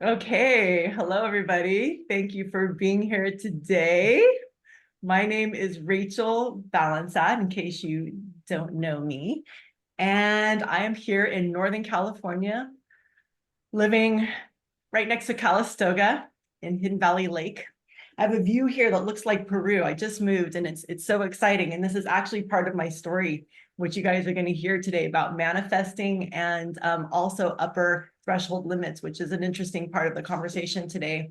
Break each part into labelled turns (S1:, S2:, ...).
S1: Okay, hello everybody. Thank you for being here today. My name is Rachel Balansad, in case you don't know me. And I am here in Northern California, living right next to Calistoga in Hidden Valley Lake. I have a view here that looks like Peru. I just moved and it's so exciting. And this is actually part of my story, which you guys are going to hear today about manifesting and also upper threshold limits, which is an interesting part of the conversation today.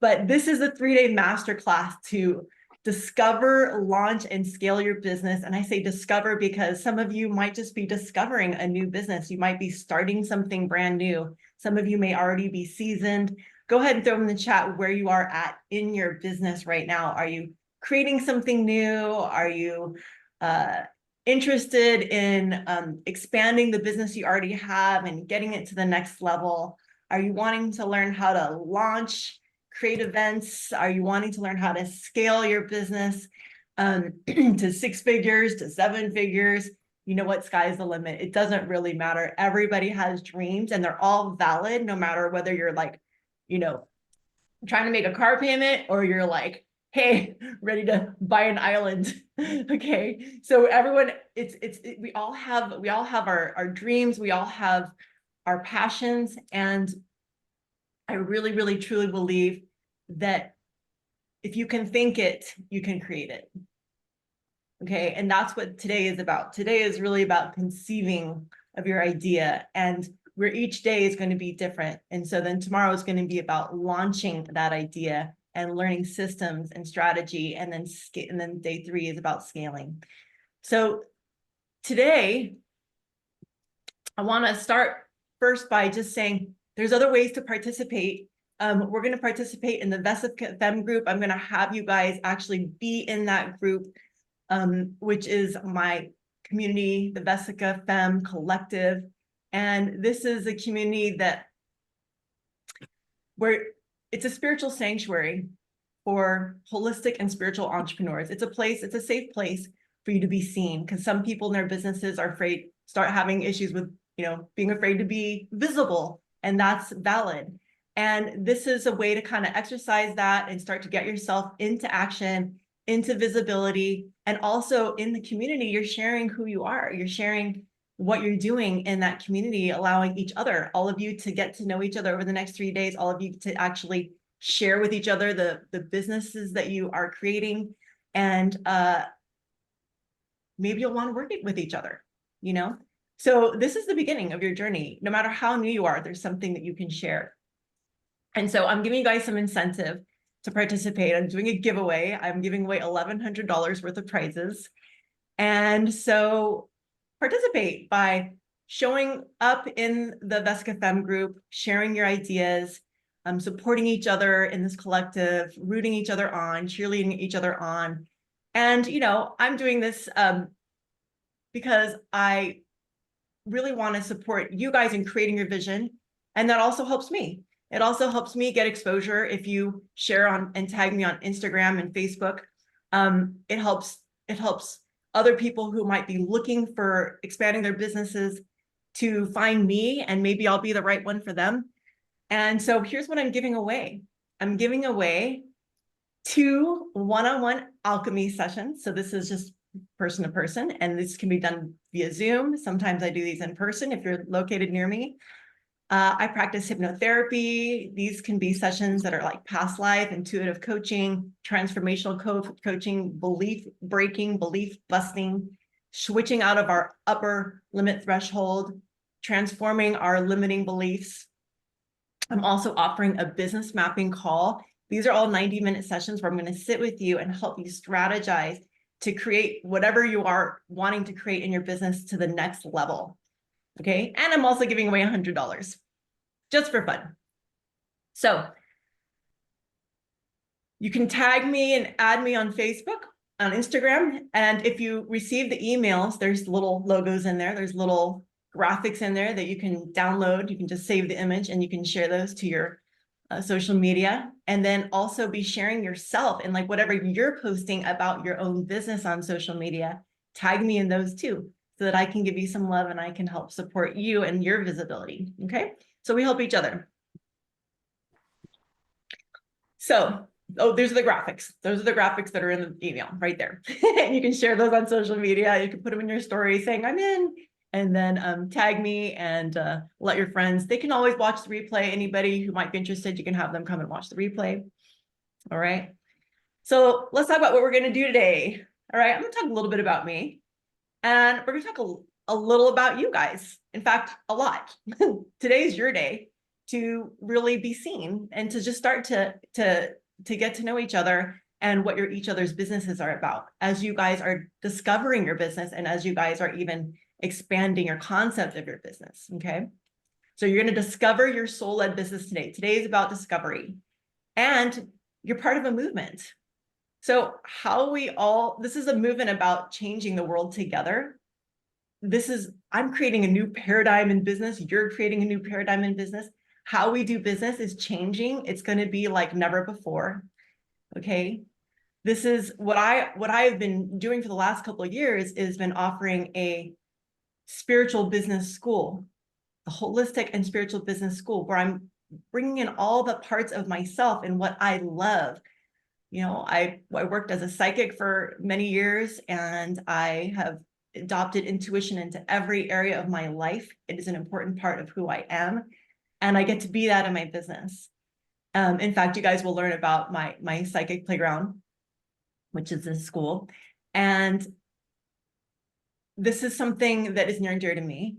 S1: But this is a 3-day masterclass to discover, launch, and scale your business. And I say discover because some of you might just be discovering a new business. You might be starting something brand new. Some of you may already be seasoned. Go ahead and throw in the chat where you are at in your business right now. Are you creating something new? Are you interested in expanding the business you already have and getting it to the next level? Are you wanting to learn how to launch, create events? Are you wanting to learn how to scale your business to 6 figures, to 7 figures? You know what, sky's the limit. It doesn't really matter. Everybody has dreams and they're all valid, no matter whether you're like, trying to make a car payment or you're like, hey, ready to buy an island. Okay. So everyone, we all have our dreams. We all have our passions. And I really, really, truly believe that if you can think it, you can create it. Okay. And that's what today is about. Today is really about conceiving of your idea, and where each day is going to be different. And so then tomorrow is going to be about launching that idea and learning systems and strategy. And then day 3 is about scaling. So today, I want to start first by just saying there's other ways to participate. We're going to participate in the Vesica Femme group. I'm going to have you guys actually be in that group, which is my community, the Vesica Femme Collective. And this is a community where it's a spiritual sanctuary for holistic and spiritual entrepreneurs. It's a safe place for you to be seen, because some people in their businesses are start having issues with, being afraid to be visible, and that's valid. And this is a way to kind of exercise that and start to get yourself into action, into visibility, and also in the community, you're sharing who you are. You're sharing what you're doing in that community, allowing each other, all of you, to get to know each other over the next 3 days, all of you to actually share with each other the businesses that you are creating. And maybe you'll want to work with each other, So this is the beginning of your journey. No matter how new you are, there's something that you can share. And so I'm giving you guys some incentive to participate. I'm doing a giveaway. I'm giving away $1,100 worth of prizes. And so participate by showing up in the Vesica Femme group, sharing your ideas, supporting each other in this collective, rooting each other on, cheerleading each other on. And, I'm doing this because I really want to support you guys in creating your vision. And that also helps me. It also helps me get exposure. If you share and tag me on Instagram and Facebook, it helps other people who might be looking for expanding their businesses to find me, and maybe I'll be the right one for them. And so here's what I'm giving away. I'm giving away 2 one-on-one alchemy sessions. So this is just person to person, and this can be done via Zoom. Sometimes I do these in person if you're located near me. I practice hypnotherapy. These can be sessions that are like past life, intuitive coaching, transformational coaching, belief breaking, belief busting, switching out of our upper limit threshold, transforming our limiting beliefs. I'm also offering a business mapping call. These are all 90-minute sessions where I'm going to sit with you and help you strategize to create whatever you are wanting to create in your business to the next level. Okay. And I'm also giving away $100 just for fun. So you can tag me and add me on Facebook, on Instagram. And if you receive the emails, there's little logos in there. There's little graphics in there that you can download. You can just save the image and you can share those to your social media. And then also be sharing yourself and like whatever you're posting about your own business on social media, tag me in those too, so that I can give you some love and I can help support you and your visibility. Okay. So we help each other. So, oh, these are the graphics. Those are the graphics that are in the email right there. And you can share those on social media. You can put them in your story saying, I'm in, and then tag me and let your friends, they can always watch the replay. Anybody who might be interested, you can have them come and watch the replay. All right. So let's talk about what we're going to do today. All right. I'm going to talk a little bit about me, and we're going to talk a little about you guys. In fact, a lot. Today's your day to really be seen and to just start to get to know each other and what each other's businesses are about as you guys are discovering your business and as you guys are even expanding your concept of your business. Okay. So you're going to discover your soul-led business today. Today is about discovery, and you're part of a movement. So this is a movement about changing the world together. I'm creating a new paradigm in business. You're creating a new paradigm in business. How we do business is changing. It's going to be like never before. Okay. This is what I've been doing for the last couple of years, is been offering a spiritual business school, a holistic and spiritual business school, where I'm bringing in all the parts of myself and what I love. You know, I worked as a psychic for many years, and I have adopted intuition into every area of my life. It is an important part of who I am, and I get to be that in my business. In fact, you guys will learn about my psychic playground, which is this school. And this is something that is near and dear to me.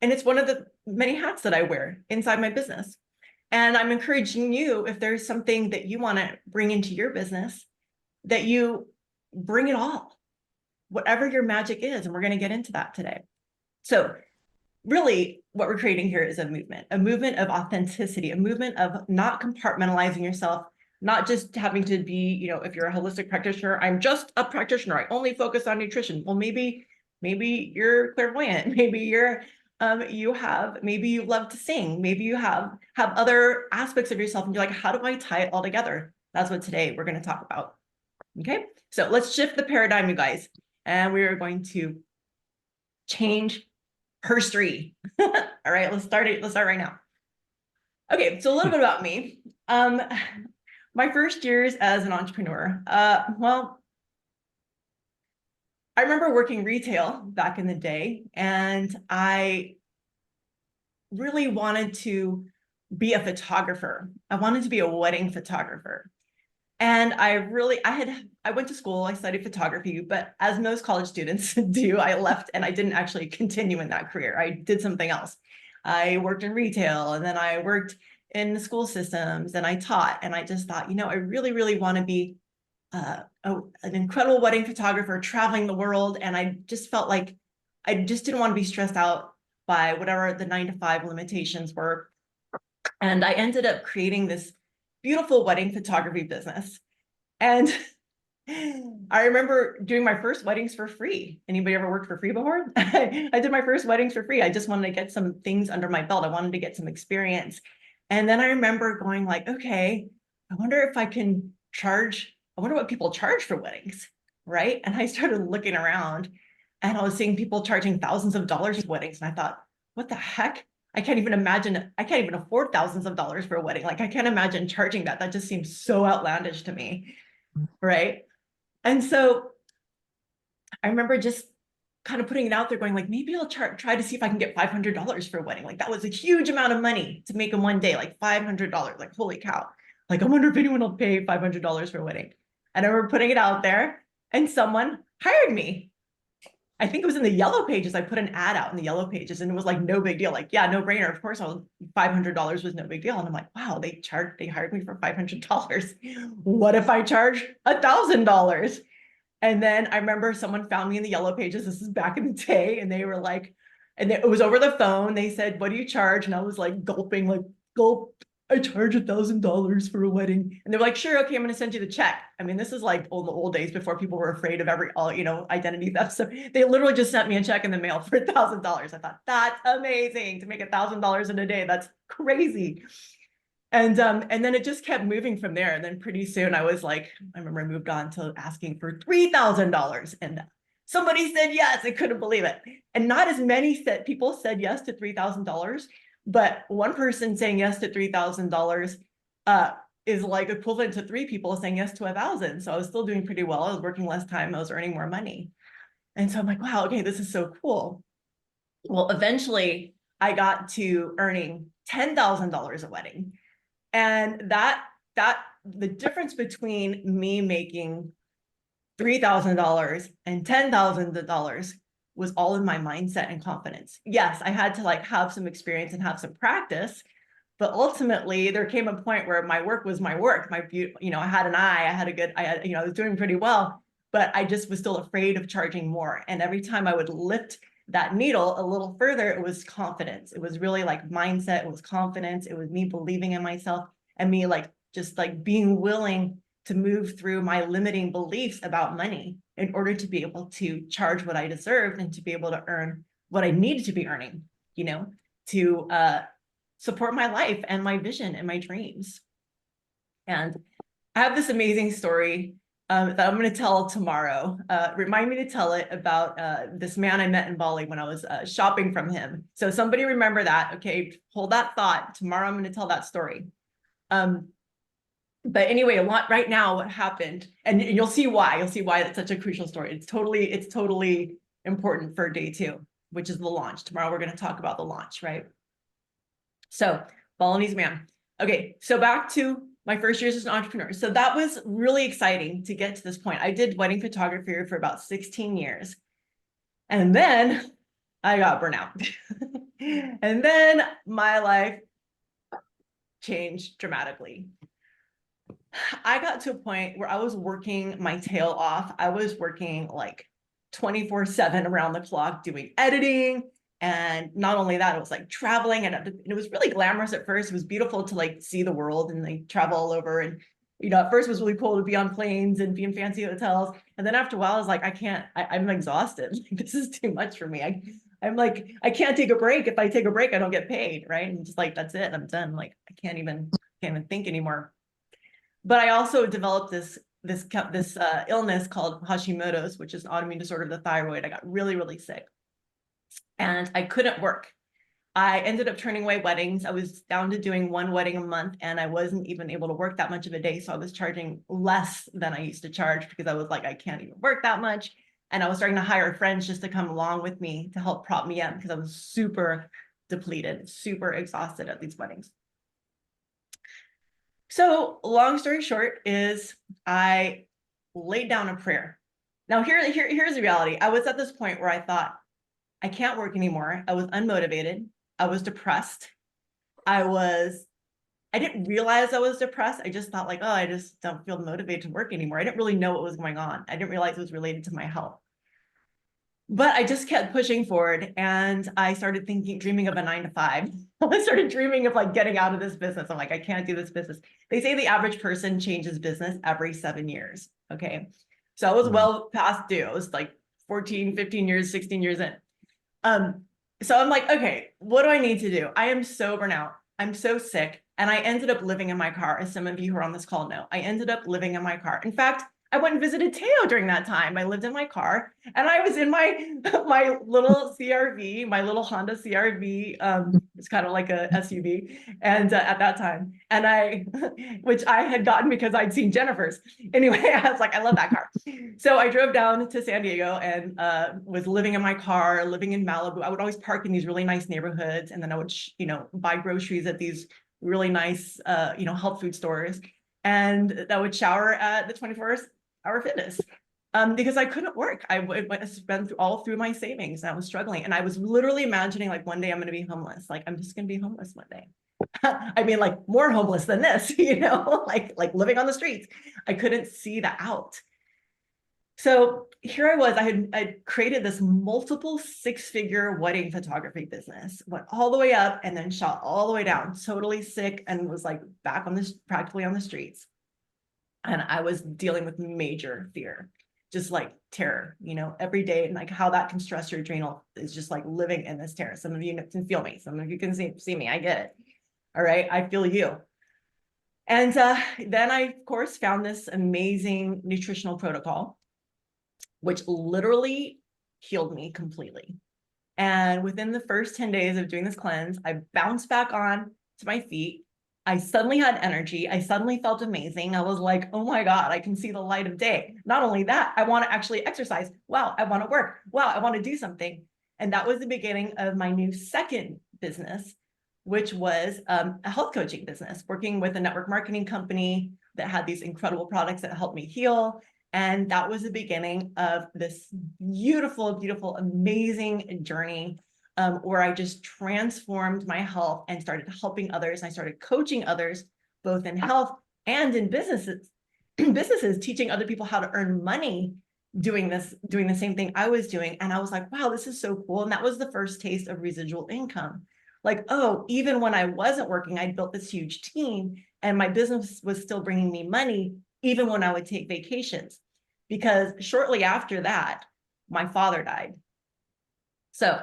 S1: And it's one of the many hats that I wear inside my business. And I'm encouraging you, if there's something that you want to bring into your business, that you bring it all, whatever your magic is. And we're going to get into that today. So really what we're creating here is a movement of authenticity, a movement of not compartmentalizing yourself, not just having to be, you know, if you're a holistic practitioner, I'm just a practitioner, I only focus on nutrition. Well, maybe you're clairvoyant, maybe maybe you love to sing, maybe you have other aspects of yourself, and you're like, how do I tie it all together? That's what today we're going to talk about. Okay, so let's shift the paradigm, you guys, and we are going to change herstory. All right, let's start right now. Okay, so a little bit about me. My first years as an entrepreneur, well, I remember working retail back in the day, and I really wanted to be a photographer. I wanted to be a wedding photographer. And I went to school, I studied photography, but as most college students do, I left and I didn't actually continue in that career. I did something else. I worked in retail, and then I worked in the school systems, and I taught, and I just thought, you know, I really, really want to be an incredible wedding photographer traveling the world. And I just felt like I just didn't want to be stressed out by whatever the 9-to-5 limitations were. And I ended up creating this beautiful wedding photography business. And I remember doing my first weddings for free. Anybody ever worked for free before? I did my first weddings for free. I just wanted to get some things under my belt. I wanted to get some experience. And then I remember going like, okay, I wonder if I can charge, I wonder what people charge for weddings, right? And I started looking around, and I was seeing people charging thousands of dollars for weddings. And I thought, what the heck? I can't even afford thousands of dollars for a wedding. Like, I can't imagine charging that. That just seems so outlandish to me, right? And so I remember just kind of putting it out there, going like, maybe I'll try to see if I can get $500 for a wedding. Like, that was a huge amount of money to make in one day, like $500. Like, holy cow. Like, I wonder if anyone will pay $500 for a wedding. And I remember putting it out there, and someone hired me. I think it was in the Yellow Pages. I put an ad out in the Yellow Pages, and it was like no big deal. Like, yeah, no brainer. Of course, $500 was no big deal. And I'm like, wow, they hired me for $500. What if I charge $1,000? And then I remember someone found me in the Yellow Pages. This is back in the day, and they were like, and it was over the phone. They said, "What do you charge?" And I was like gulping, like, gulp. I charge $1,000 for a wedding. And they're like, sure, okay, I'm going to send you the check. I mean, this is like all the old days before people were afraid of identity theft. So they literally just sent me a check in the mail for $1,000. I thought, that's amazing, to make $1,000 in a day. That's crazy. And then it just kept moving from there. And then pretty soon I was like, I remember I moved on to asking for $3,000, and somebody said yes. I couldn't believe it. And not as many people said yes to $3,000. But one person saying yes to $3,000 is like equivalent to 3 people saying yes to 1,000. So I was still doing pretty well. I was working less time. I was earning more money. And so I'm like, wow, okay, this is so cool. Well, eventually I got to earning $10,000 a wedding. And that the difference between me making $3,000 and $10,000 was all in my mindset and confidence. Yes, I had to like have some experience and have some practice, but ultimately there came a point where my work was my work. I had an eye, I was doing pretty well, but I just was still afraid of charging more. And every time I would lift that needle a little further, it was confidence. It was really like mindset. It was confidence. It was me believing in myself and me like just like being willing to move through my limiting beliefs about money in order to be able to charge what I deserved and to be able to earn what I needed to be earning, to support my life and my vision and my dreams. And I have this amazing story that I'm going to tell tomorrow. Remind me to tell it about this man I met in Bali when I was shopping from him. So somebody remember that. Okay, hold that thought. Tomorrow I'm going to tell that story. But anyway, right now, what happened, and you'll see why. You'll see why it's such a crucial story. It's totally important for day 2, which is the launch. Tomorrow we're going to talk about the launch, right? So Balinese man. Okay, so back to my first years as an entrepreneur. So that was really exciting to get to this point. I did wedding photography for about 16 years. And then I got burnout. And then my life changed dramatically. I got to a point where I was working my tail off. I was working like 24/7 around the clock doing editing. And not only that, it was like traveling, and it was really glamorous at first. It was beautiful to like see the world and like travel all over. And, at first it was really cool to be on planes and be in fancy hotels. And then after a while, I was like, I'm exhausted. Like, this is too much for me. I'm like, I can't take a break. If I take a break, I don't get paid. Right. And just like, that's it. I'm done. Like, I can't even think anymore. But I also developed this illness called Hashimoto's, which is an autoimmune disorder of the thyroid. I got really, really sick and I couldn't work. I ended up turning away weddings. I was down to doing 1 wedding a month, and I wasn't even able to work that much of a day. So I was charging less than I used to charge because I was like, I can't even work that much. And I was starting to hire friends just to come along with me to help prop me up because I was super depleted, super exhausted at these weddings. So long story short is I laid down a prayer. Now here's the reality. I was at this point where I thought, I can't work anymore. I was unmotivated. I was depressed. I didn't realize I was depressed. I just thought like, oh, I just don't feel motivated to work anymore. I didn't really know what was going on. I didn't realize it was related to my health. But I just kept pushing forward, and I started dreaming of a 9-to-5. I started dreaming of like getting out of this business. I'm like, I can't do this business. They say the average person changes business every 7 years. Okay. So I was well past due. I was like 14, 15 years, 16 years in. So I'm like, okay, what do I need to do? I am so burnt out. I'm so sick. And I ended up living in my car. As some of you who are on this call know, I ended up living in my car. In fact, I went and visited Teo during that time. I lived in my car, and I was in my little CRV, my little Honda CRV. It's kind of like a SUV, and at that time, and which I had gotten because I'd seen Jennifer's. Anyway, I was like, I love that car. So I drove down to San Diego and was living in my car, living in Malibu. I would always park in these really nice neighborhoods, and then I would, buy groceries at these really nice, health food stores, and I would shower at the 24-hour fitness because I couldn't work. I spent all through my savings, and I was struggling. And I was literally imagining like one day I'm going to be homeless. Like I'm just going to be homeless one day. I mean, like more homeless than this, like living on the streets. I couldn't see the out. So here I was, I created this multiple 6-figure wedding photography business, went all the way up and then shot all the way down, totally sick, and was like back on this, practically on the streets. And I was dealing with major fear, just like terror, every day, and like how that can stress your adrenal is just like living in this terror. Some of you can feel me. Some of you can see me. I get it. All right. I feel you. And then I, of course, found this amazing nutritional protocol, which literally healed me completely. And within the first 10 days of doing this cleanse, I bounced back on to my feet. I suddenly had energy. I suddenly felt amazing. I was like, oh my God, I can see the light of day. Not only that, I want to actually exercise. Wow, I want to work. Wow, I want to do something. And that was the beginning of my new second business, which was a health coaching business, working with a network marketing company that had these incredible products that helped me heal. And that was the beginning of this beautiful, beautiful, amazing journey where I just transformed my health and started helping others. I started coaching others, both in health and in businesses, teaching other people how to earn money doing the same thing I was doing. And I was like, wow, this is so cool. And that was the first taste of residual income. Like, oh, even when I wasn't working, I built this huge team and my business was still bringing me money, even when I would take vacations. Because shortly after that, my father died. So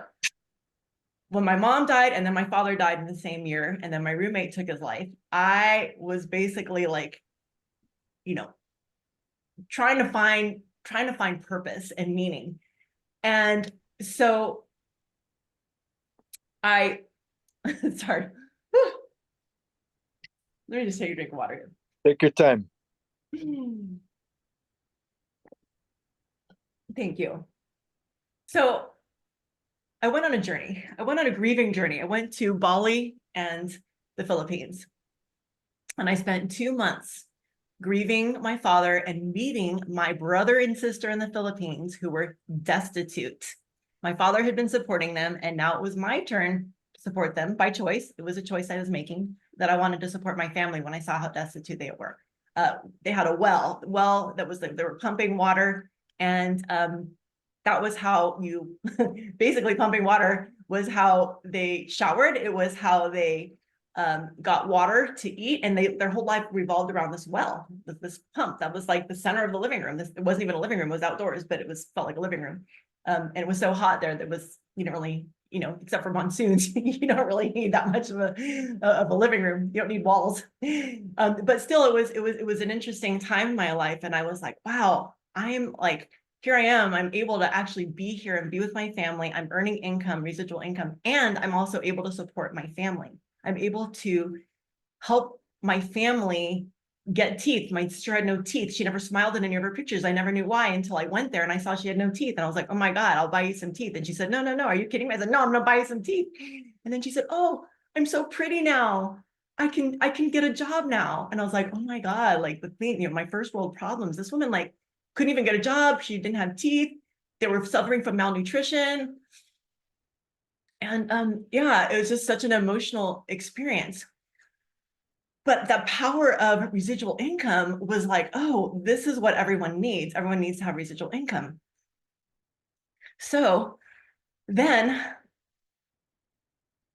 S1: when my mom died and then my father died in the same year, and then my roommate took his life, I was basically like, you know, trying to find purpose and meaning. And so I, sorry, let me just take a drink of water
S2: Take your time.
S1: here. Thank you. So I went on a journey. I went on a grieving journey. I went to Bali and the Philippines. And I spent 2 months grieving my father and meeting my brother and sister in the Philippines who were destitute. My father had been supporting them, and now it was my turn to support them by choice. It was a choice I was making, that I wanted to support my family when I saw how destitute they were. They had a well that was like they were pumping water, and that was how you basically pumping water was how they showered. It was how they got water to eat, and their whole life revolved around this well, this pump that was like the center of the living room. It wasn't even a living room; it was outdoors, but it felt like a living room. And it was so hot there that you didn't really, except for monsoons, you don't really need that much of a living room. You don't need walls. But still, it was an interesting time in my life, and I was like, wow, I'm like, here I am. I'm able to actually be here and be with my family. I'm earning income, residual income, and I'm also able to support my family. I'm able to help my family get teeth. My sister had no teeth. She never smiled in any of her pictures. I never knew why until I went there and I saw she had no teeth. And I was like, oh my God, I'll buy you some teeth. And she said, no, are you kidding me? I said, no, I'm gonna buy you some teeth. And then she said, oh, I'm so pretty now. I can get a job now. And I was like, oh my God, like the thing, my first world problems. This woman like couldn't even get a job. She didn't have teeth. They were suffering from malnutrition. And yeah, it was just such an emotional experience. But the power of residual income was like, oh, this is what everyone needs. Everyone needs to have residual income. So then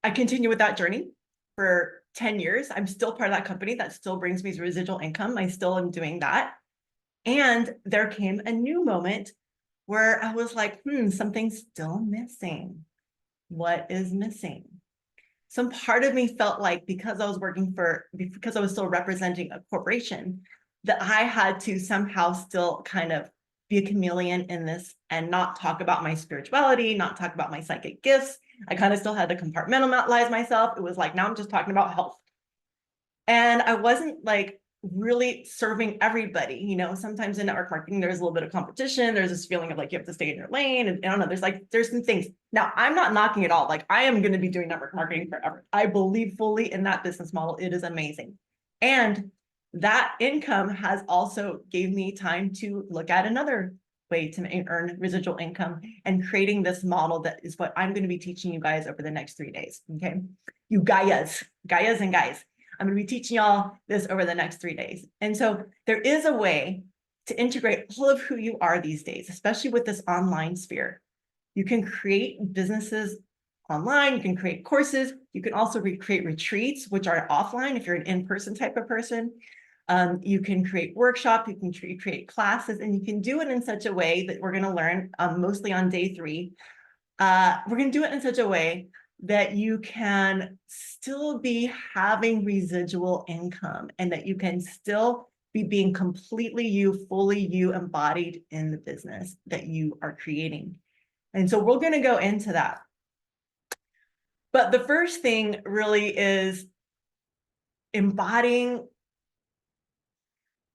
S1: I continue with that journey for 10 years. I'm still part of that company. That still brings me residual income. I still am doing that. And there came a new moment where I was like, something's still missing. What is missing? Some part of me felt like because I was still representing a corporation, that I had to somehow still kind of be a chameleon in this and not talk about my spirituality, not talk about my psychic gifts. I kind of still had to compartmentalize myself. It was like, now I'm just talking about health. And I wasn't like really serving everybody. Sometimes in network marketing, there's a little bit of competition. There's this feeling of like, you have to stay in your lane. And I don't know, there's some things. Now, I'm not knocking it all. Like, I am going to be doing network marketing forever. I believe fully in that business model. It is amazing. And that income has also gave me time to look at another way to earn residual income and creating this model that is what I'm going to be teaching you guys over the next 3 days. Okay. You Gaias and guys. I'm going to be teaching y'all this over the next 3 days. And so there is a way to integrate all of who you are these days, especially with this online sphere. You can create businesses online, you can create courses, you can also create retreats, which are offline if you're an in-person type of person. You can create workshops, you can create classes, and you can do it in such a way that we're going to learn mostly on day 3. We're going to do it in such a way that you can still be having residual income and that you can still be being completely you, fully you, embodied in the business that you are creating. And so we're going to go into that. But the first thing really is embodying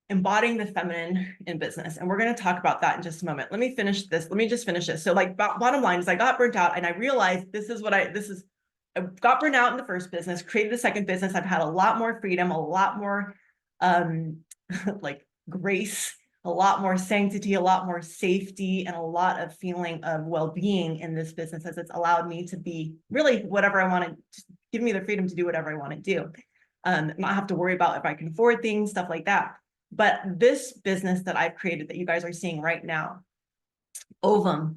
S1: the feminine in business. And we're going to talk about that in just a moment. Let me just finish this. So like bottom line is I got burnt out and I realized I got burnt out in the first business, created a second business. I've had a lot more freedom, a lot more like grace, a lot more sanctity, a lot more safety, and a lot of feeling of well-being in this business, as it's allowed me to be really whatever I wanted, to give me the freedom to do whatever I want to do. Not have to worry about if I can afford things, stuff like that. But this business that I've created that you guys are seeing right now, OVUM,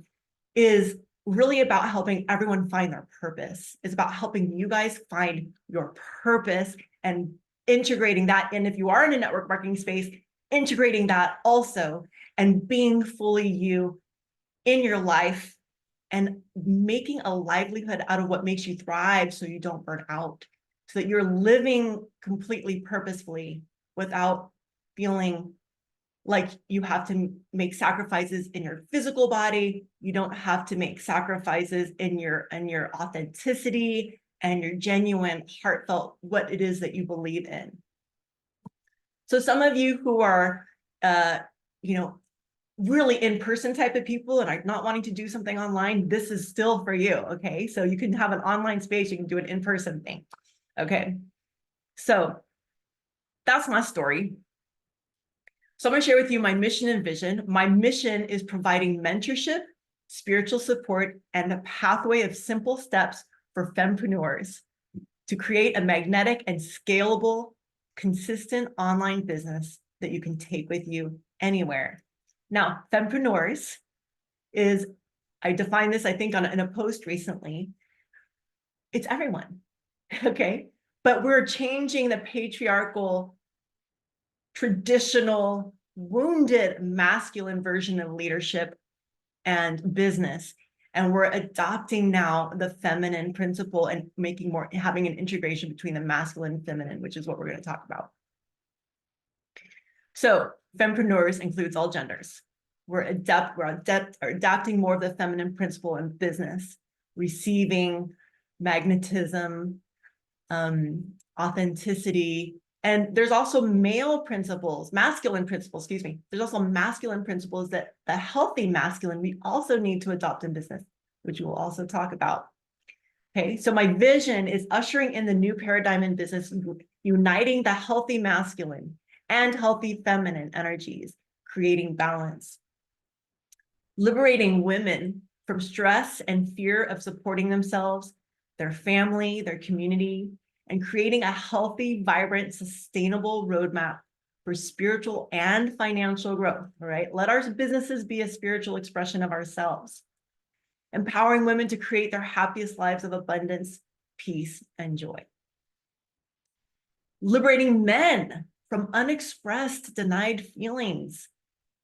S1: is really about helping everyone find their purpose. It's about helping you guys find your purpose and integrating that. And if you are in a network marketing space, integrating that also and being fully you in your life and making a livelihood out of what makes you thrive so you don't burn out, so that you're living completely purposefully without feeling like you have to make sacrifices in your physical body. You don't have to make sacrifices in your authenticity and your genuine, heartfelt, what it is that you believe in. So some of you who are, really in-person type of people and are not wanting to do something online, this is still for you, okay? So you can have an online space, you can do an in-person thing, okay? So that's my story. So I'm going to share with you my mission and vision. My mission is providing mentorship, spiritual support, and a pathway of simple steps for fempreneurs to create a magnetic and scalable, consistent online business that you can take with you anywhere. Now, fempreneurs is, I defined this, I think, in a post recently. It's everyone, okay? But we're changing the patriarchal, traditional, wounded masculine version of leadership and business. And we're adopting now the feminine principle and having an integration between the masculine and feminine, which is what we're going to talk about. So fempreneurs includes all genders. We're adapting more of the feminine principle in business, receiving, magnetism, authenticity. And there's also masculine principles, There's also masculine principles that a healthy masculine we also need to adopt in business, which we'll also talk about. Okay, so my vision is ushering in the new paradigm in business, uniting the healthy masculine and healthy feminine energies, creating balance, liberating women from stress and fear of supporting themselves, their family, their community, and creating a healthy, vibrant, sustainable roadmap for spiritual and financial growth, all right? Let our businesses be a spiritual expression of ourselves, empowering women to create their happiest lives of abundance, peace, and joy. Liberating men from unexpressed, denied feelings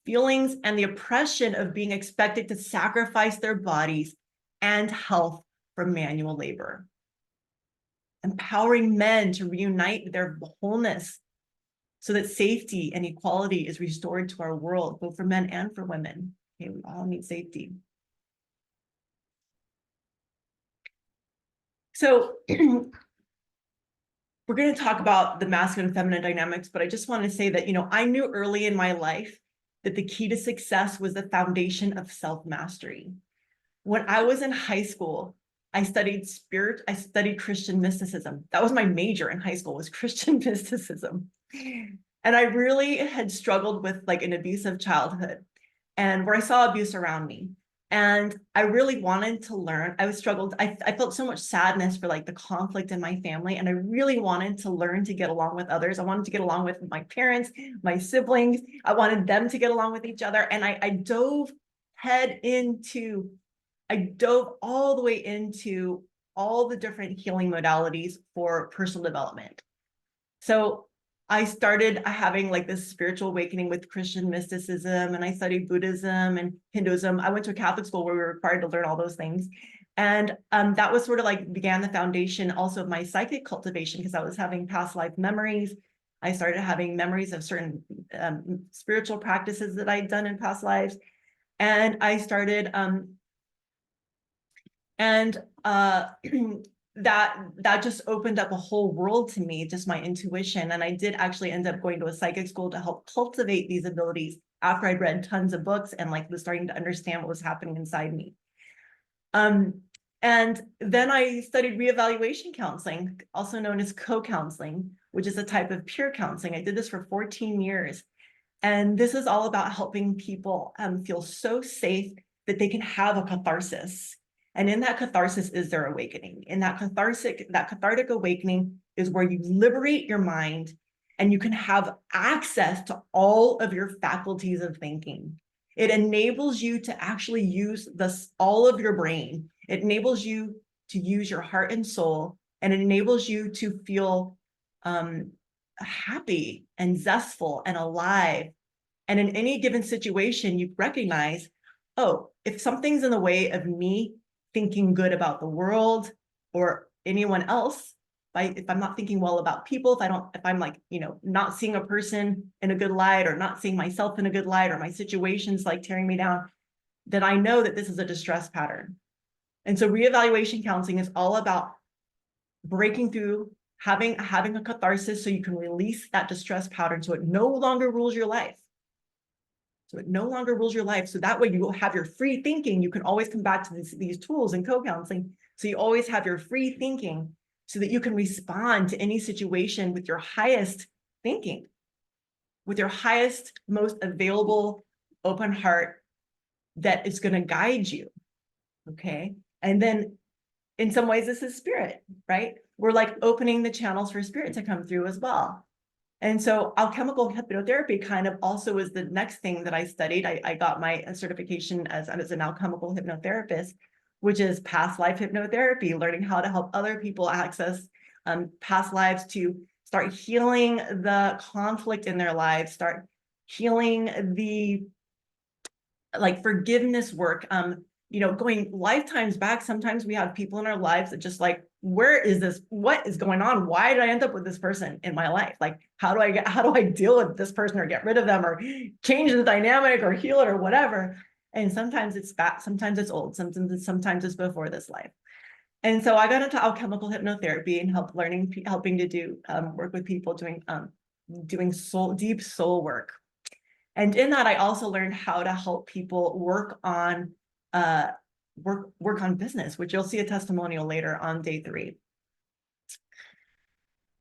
S1: and the oppression of being expected to sacrifice their bodies and health for manual labor. Empowering men to reunite their wholeness so that safety and equality is restored to our world, both for men and for women. Okay, we all need safety. So we're going to talk about the masculine and feminine dynamics, but I just want to say that, I knew early in my life that the key to success was the foundation of self-mastery. When I was in high school, I studied Christian mysticism. That was my major in high school, was Christian mysticism. And I really had struggled with like an abusive childhood and where I saw abuse around me. And I really wanted to learn. I felt so much sadness for like the conflict in my family. And I really wanted to learn to get along with others. I wanted to get along with my parents, my siblings. I wanted them to get along with each other. And I dove all the way into all the different healing modalities for personal development. So I started having like this spiritual awakening with Christian mysticism, and I studied Buddhism and Hinduism. I went to a Catholic school where we were required to learn all those things. And that was sort of like began the foundation also of my psychic cultivation, because I was having past life memories. I started having memories of certain spiritual practices that I'd done in past lives. And I started, that just opened up a whole world to me, just my intuition. And I did actually end up going to a psychic school to help cultivate these abilities after I'd read tons of books and like was starting to understand what was happening inside me. And then I studied reevaluation counseling, also known as co-counseling, which is a type of peer counseling. I did this for 14 years. And this is all about helping people feel so safe that they can have a catharsis. And in that catharsis is their awakening. In that cathartic awakening is where you liberate your mind and you can have access to all of your faculties of thinking. It enables you to actually use all of your brain. It enables you to use your heart and soul, and it enables you to feel happy and zestful and alive. And in any given situation, you recognize, oh, if something's in the way of me thinking good about the world or anyone else, if I'm not thinking well about people, if I'm like, not seeing a person in a good light or not seeing myself in a good light or my situation's like tearing me down, then I know that this is a distress pattern. And so reevaluation counseling is all about breaking through, having a catharsis so you can release that distress pattern so it no longer rules your life. So it no longer rules your life. So that way you will have your free thinking. You can always come back to these tools in co-counseling. So you always have your free thinking so that you can respond to any situation with your highest thinking, with your highest, most available, open heart that is going to guide you. Okay. And then in some ways, this is spirit, right? We're like opening the channels for spirit to come through as well. And so alchemical hypnotherapy kind of also was the next thing that I studied. I got my certification as an alchemical hypnotherapist, which is past life hypnotherapy, learning how to help other people access past lives to start healing the conflict in their lives, start healing the forgiveness work, going lifetimes back. Sometimes we have people in our lives that just like, where is this? What is going on? Why did I end up with this person in my life? Like, how do I deal with this person or get rid of them or change the dynamic or heal it or whatever? And sometimes it's back, sometimes it's old, sometimes it's before this life. And so I got into alchemical hypnotherapy and helping to do work with people doing deep soul work. And in that, I also learned how to help people work on business, which you'll see a testimonial later on day 3.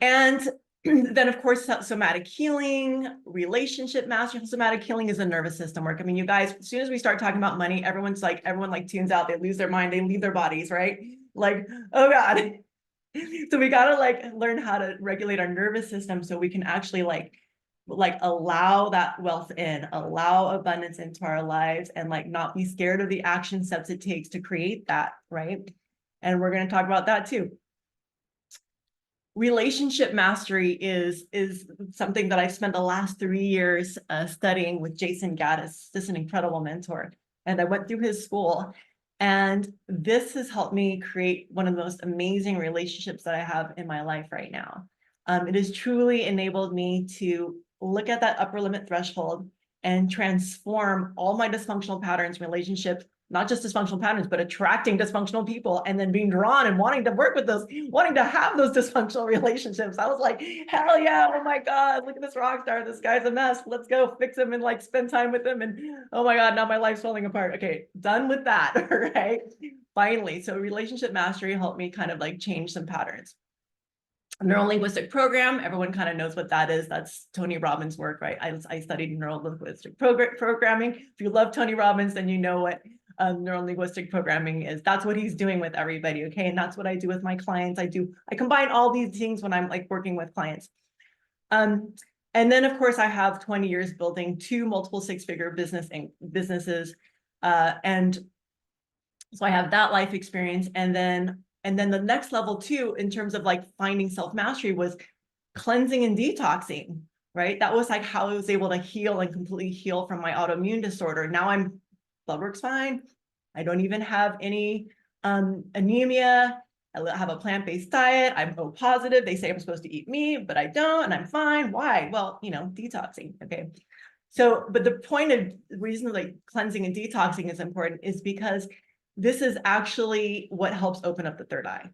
S1: And then, of course, somatic healing, relationship mastery. Somatic healing is a nervous system work. I mean, you guys, as soon as we start talking about money, everyone tunes out, they lose their mind, they leave their bodies, right? Like, oh God. So we got to learn how to regulate our nervous system so we can actually allow that wealth in, allow abundance into our lives, and not be scared of the action steps it takes to create that, right? And we're going to talk about that too. Relationship mastery is something that I've spent the last 3 years studying with Jason Gaddis, just an incredible mentor. And I went through his school, and this has helped me create one of the most amazing relationships that I have in my life right now. It has truly enabled me to look at that upper limit threshold and transform all my dysfunctional patterns, relationships, not just dysfunctional patterns, but attracting dysfunctional people and then being drawn and wanting to work with those, wanting to have those dysfunctional relationships. I was like, hell yeah, oh my God, look at this rock star. This guy's a mess. Let's go fix him and spend time with him. And oh my God, now my life's falling apart. Okay, done with that, right? Finally, so relationship mastery helped me kind of change some patterns. Neuro-linguistic program, everyone kind of knows what that is. That's Tony Robbins' work, right? I studied neuro-linguistic programming. If you love Tony Robbins, then you know what neuro-linguistic programming is. That's what he's doing with everybody, okay? And that's what I do with my clients. I combine all these things when I'm working with clients. And then, of course, I have 20 years building 2 multiple 6-figure businesses. And so I have that life experience. And then the next level too, in terms of finding self-mastery, was cleansing and detoxing, right? That was how I was able to heal and completely heal from my autoimmune disorder. Now blood work's fine. I don't even have any anemia. I have a plant-based diet. I'm O positive. They say I'm supposed to eat meat, but I don't, and I'm fine. Why? Well, detoxing, okay? So, but the reason cleansing and detoxing is important is because this is actually what helps open up the third eye.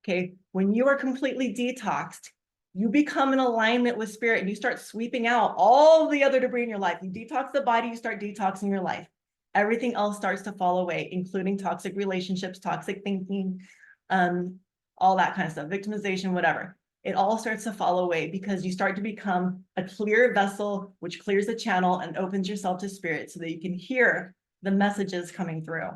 S1: Okay, when you are completely detoxed, you become in alignment with spirit and you start sweeping out all the other debris in your life. You detox the body, you start detoxing your life. Everything else starts to fall away, including toxic relationships, toxic thinking, all that kind of stuff, victimization, whatever. It all starts to fall away because you start to become a clear vessel, which clears the channel and opens yourself to spirit so that you can hear the messages coming through.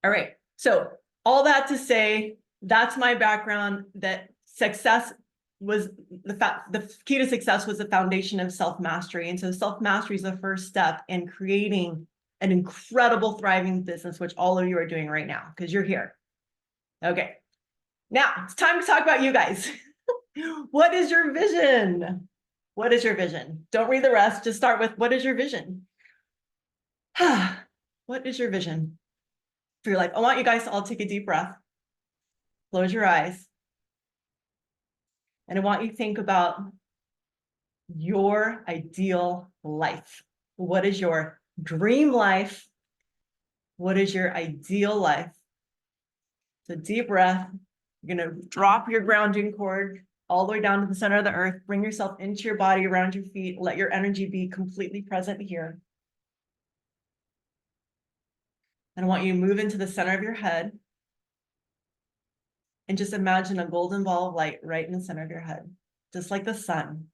S1: All right, so all that to say, that's my background, that success was the key to success was the foundation of self-mastery. And so self-mastery is the first step in creating an incredible thriving business, which all of you are doing right now because you're here. Okay, now it's time to talk about you guys. What is your vision? What is your vision? Don't read the rest, just start with what is your vision? What is your vision for your life? I want you guys to all take a deep breath. Close your eyes. And I want you to think about your ideal life. What is your dream life? What is your ideal life? So deep breath. You're going to drop your grounding cord all the way down to the center of the earth. Bring yourself into your body, around your feet. Let your energy be completely present here. And I want you to move into the center of your head. And just imagine a golden ball of light right in the center of your head, just like the sun.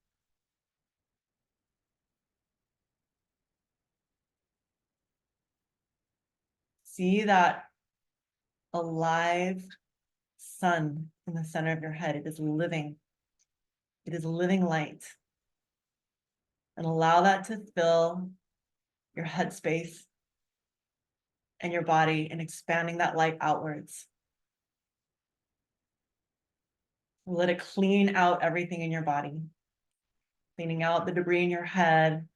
S1: See that alive sun in the center of your head. It is living. It is living light. And allow that to fill your headspace and your body and expanding that light outwards. Let it clean out everything in your body, cleaning out the debris in your head,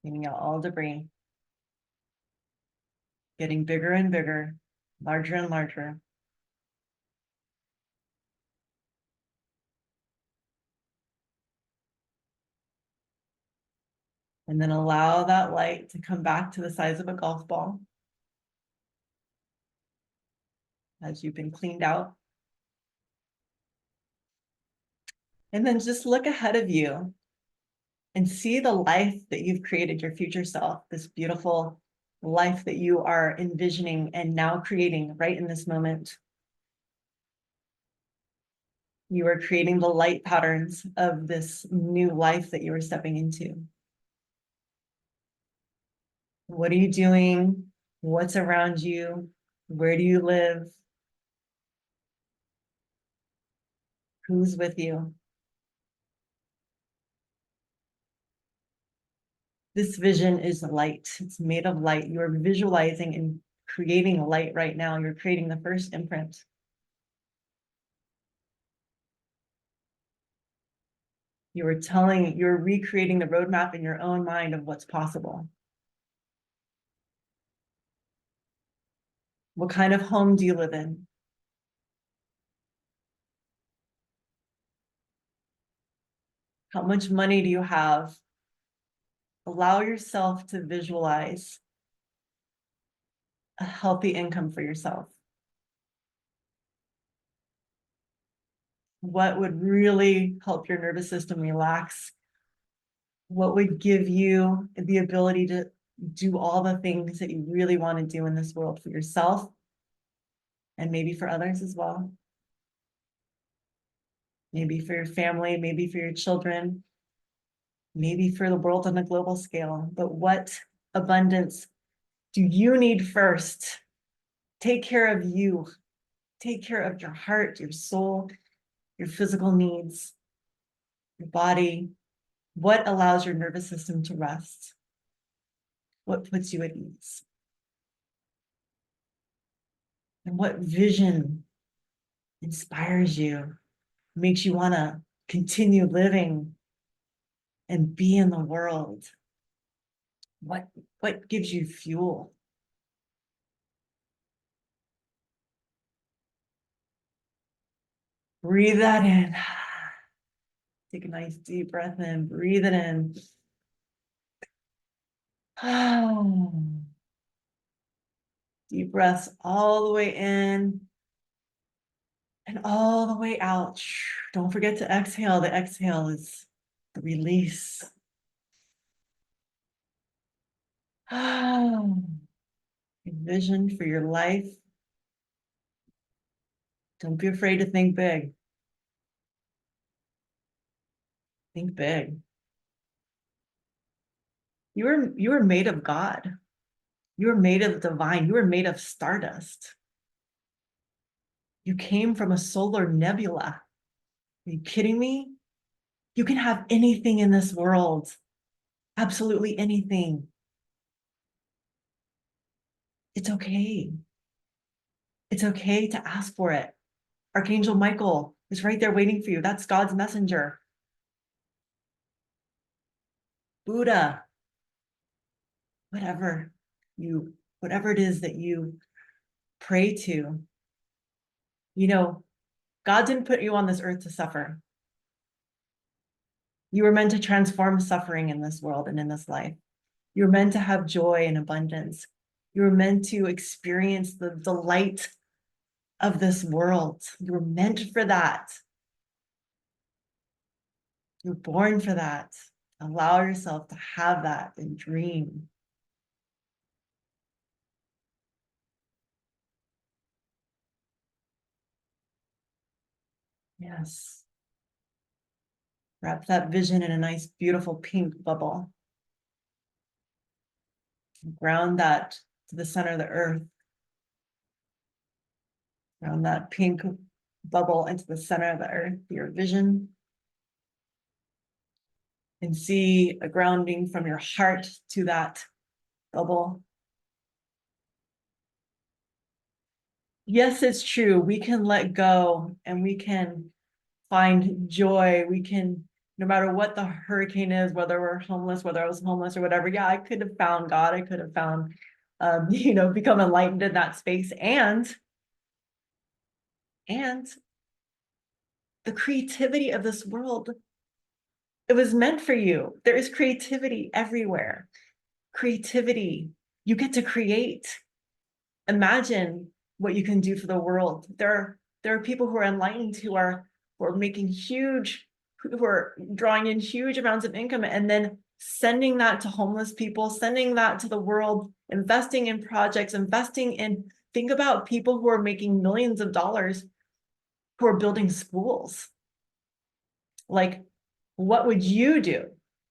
S1: cleaning out all debris, getting bigger and bigger, larger and larger. And then allow that light to come back to the size of a golf ball as you've been cleaned out. And then just look ahead of you and see the life that you've created, your future self, this beautiful life that you are envisioning and now creating right in this moment. You are creating the light patterns of this new life that you are stepping into. What are you doing? What's around you? Where do you live? Who's with you? This vision is light. It's made of light. You're visualizing and creating light right now. You're creating the first imprint. You're recreating the roadmap in your own mind of what's possible. What kind of home do you live in? How much money do you have? Allow yourself to visualize a healthy income for yourself. What would really help your nervous system relax? What would give you the ability to do all the things that you really want to do in this world for yourself and maybe for others as well? Maybe for your family, maybe for your children, maybe for the world on a global scale. But what abundance do you need first? Take care of you. Take care of your heart, your soul, your physical needs, your body. What allows your nervous system to rest? What puts you at ease? And what vision inspires you, makes you want to continue living and be in the world? What gives you fuel? Breathe that in. Take a nice deep breath in, breathe it in. Deep breaths all the way in and all the way out. Don't forget to exhale. The exhale is the release. Vision for your life. Don't be afraid to think big. Think big. You were made of God. You were made of divine. You were made of stardust. You came from a solar nebula. Are you kidding me? You can have anything in this world. Absolutely anything. It's okay. It's okay to ask for it. Archangel Michael is right there waiting for you. That's God's messenger. Buddha, whatever it is that you pray to, God didn't put you on this earth to suffer. You were meant to transform suffering in this world and in this life. You were meant to have joy and abundance. You were meant to experience the delight of this world. You were meant for that. You're born for that. Allow yourself to have that and dream. Yes. Wrap that vision in a nice, beautiful pink bubble. Ground that to the center of the earth. Ground that pink bubble into the center of the earth, your vision. And see a grounding from your heart to that bubble. Yes, it's true. We can let go and we can find joy. We can, no matter what the hurricane is, whether we're homeless, whether I was homeless or whatever. Yeah, I could have found God. I could have found, become enlightened in that space. And the creativity of this world, it was meant for you. There is creativity everywhere. Creativity. You get to create. Imagine what you can do for the world. There are people who are enlightened who are making who are drawing in huge amounts of income and then sending that to homeless people, sending that to the world, investing in projects, think about people who are making millions of dollars who are building schools. Like, what would you do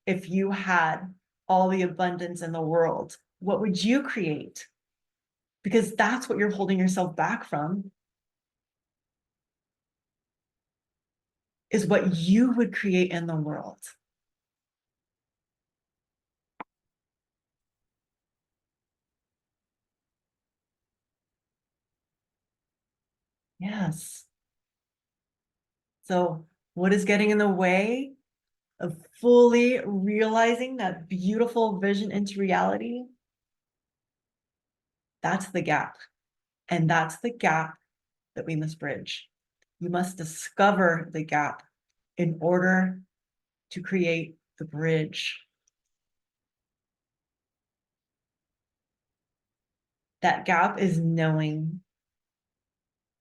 S1: if you had all the abundance in the world? What would you create? Because that's what you're holding yourself back from, is what you would create in the world. Yes. So what is getting in the way of fully realizing that beautiful vision into reality? That's the gap. And that's the gap that we must bridge. You must discover the gap in order to create the bridge. That gap is knowing.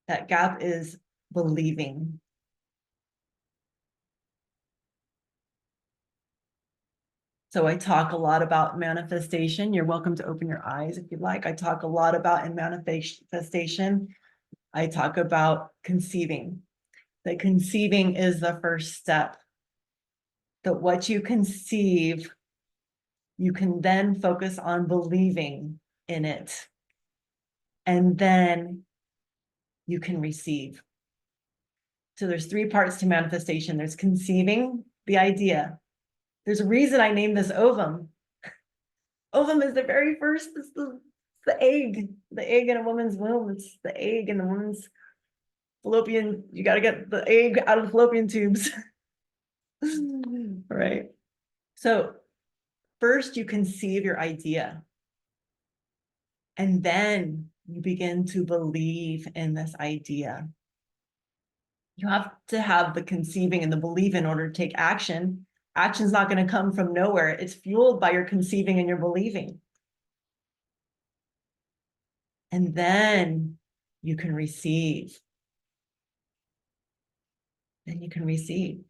S1: That gap is believing. So I talk a lot about manifestation. You're welcome to open your eyes if you'd like. I talk a lot about in manifestation. I talk about conceiving. That conceiving is the first step. That what you conceive, you can then focus on believing in it. And then you can receive. So there's 3 parts to manifestation. There's conceiving the idea. There's a reason I named this ovum. Ovum is the very first, it's the egg in a woman's womb. It's the egg in the woman's fallopian. You got to get the egg out of the fallopian tubes. Right. So first you conceive your idea. And then you begin to believe in this idea. You have to have the conceiving and the belief in order to take action. Action's not going to come from nowhere. It's fueled by your conceiving and your believing. And then you can receive. Then you can receive.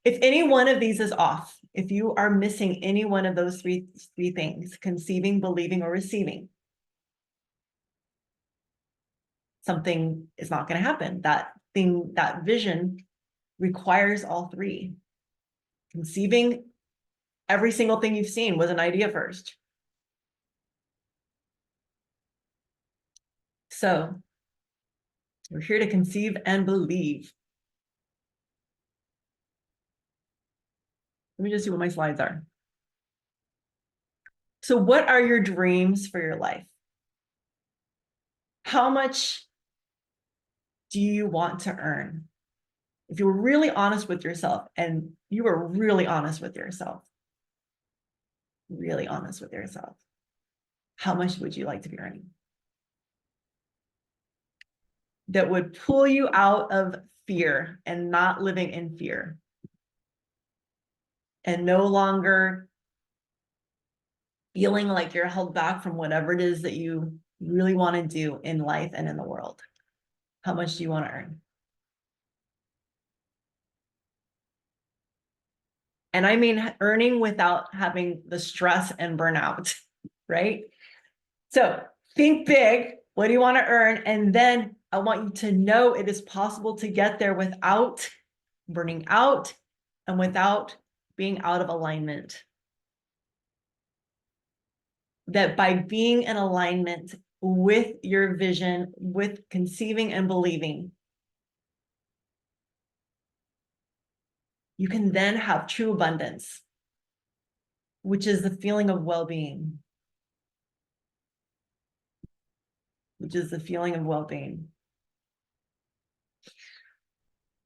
S1: If any one of these is off, if you are missing any one of those three things, conceiving, believing, or receiving, something is not going to happen. That thing, that vision requires all three. Conceiving, every single thing you've seen was an idea first. So we're here to conceive and believe. Let me just see what my slides are. So what are your dreams for your life? How much do you want to earn? If you were really honest with yourself, and you were really honest with yourself, how much would you like to be earning? That would pull you out of fear and not living in fear. And no longer feeling like you're held back from whatever it is that you really want to do in life and in the world. How much do you want to earn? And I mean earning without having the stress and burnout, right? So think big. What do you want to earn? And then I want you to know it is possible to get there without burning out and without being out of alignment. That by being in alignment with your vision, with conceiving and believing, you can then have true abundance, which is the feeling of well-being.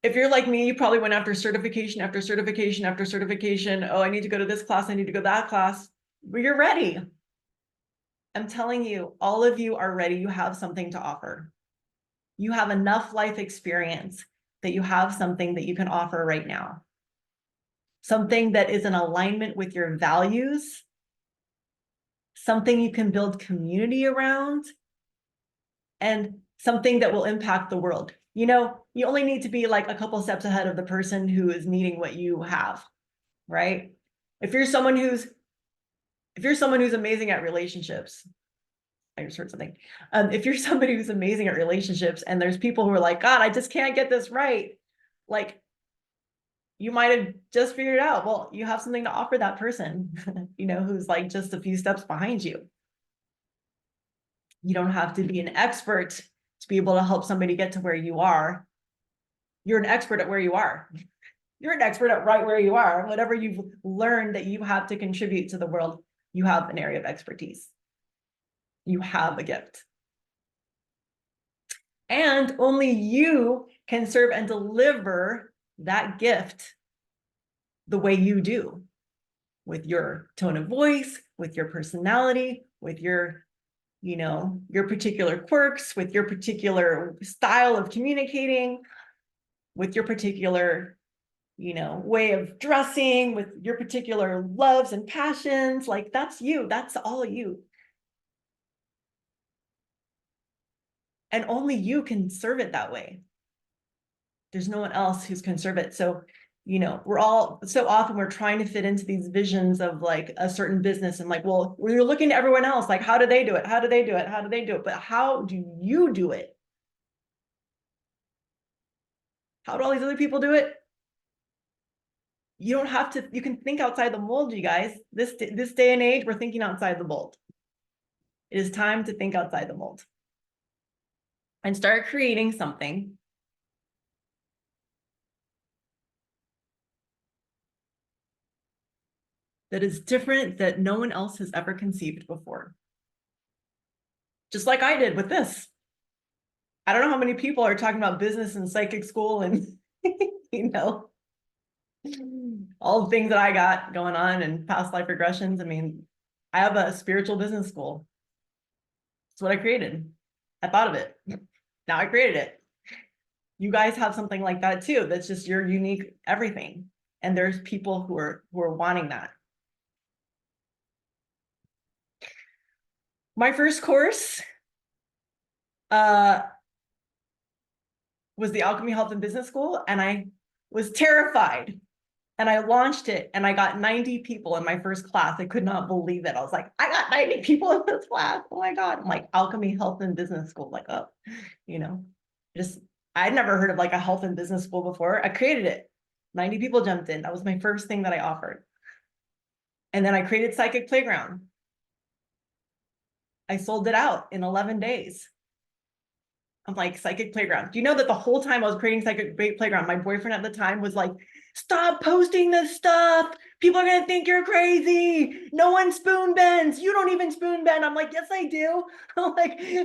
S1: If you're like me, you probably went after certification after certification after certification. Oh, I need to go to this class. I need to go to that class. But you're ready. I'm telling you, all of you are ready. You have something to offer. You have enough life experience that you have something that you can offer right now. Something that is in alignment with your values, something you can build community around, and something that will impact the world. You know, you only need to be like a couple steps ahead of the person who is needing what you have, right? If you're someone who's amazing at relationships, I just heard something. If you're somebody who's amazing at relationships and there's people who are like, God, I just can't get this right. Like, you might have just figured it out. Well, you have something to offer that person, you know, who's like just a few steps behind you. You don't have to be an expert to be able to help somebody get to where you are. You're an expert at where you are. You're an expert at right where you are. Whatever you've learned that you have to contribute to the world, you have an area of expertise. You have a gift. And only you can serve and deliver that gift the way you do, with your tone of voice, with your personality, with your, you know, your particular quirks, with your particular style of communicating, with your particular, you know, way of dressing, with your particular loves and passions. Like, that's you. That's all you. And only you can serve it that way. There's no one else who can serve it. So, you know, we're all, so often we're trying to fit into these visions of like a certain business and like, well, we're looking to everyone else. Like, how do they do it? How do they do it? How do they do it? But how do you do it? How do all these other people do it? You don't have to, you can think outside the mold, you guys. This day and age, we're thinking outside the mold. It is time to think outside the mold and start creating something that is different, that no one else has ever conceived before. Just like I did with this. I don't know how many people are talking about business and psychic school and, you know, all the things that I got going on and past life regressions. I mean, I have a spiritual business school. That's what I created. I thought of it. Now I created it. You guys have something like that too. That's just your unique everything. And there's people who are wanting that. My first course was the Alchemy Health and Business School, and I was terrified. And I launched it, and I got 90 people in my first class. I could not believe it. I was like, I got 90 people in this class. Oh my God. I'm like, Alchemy Health and Business School. Like, oh, you know, just, I'd never heard of like a health and business school before. I created it. 90 people jumped in. That was my first thing that I offered. And then I created Psychic Playground. I sold it out in 11 days. I'm like, Psychic Playground. Do you know that the whole time I was creating Psychic Playground, my boyfriend at the time was like, stop posting this stuff. People are going to think you're crazy. No one spoon bends. You don't even spoon bend. I'm like, yes, I do. I'm like, you know,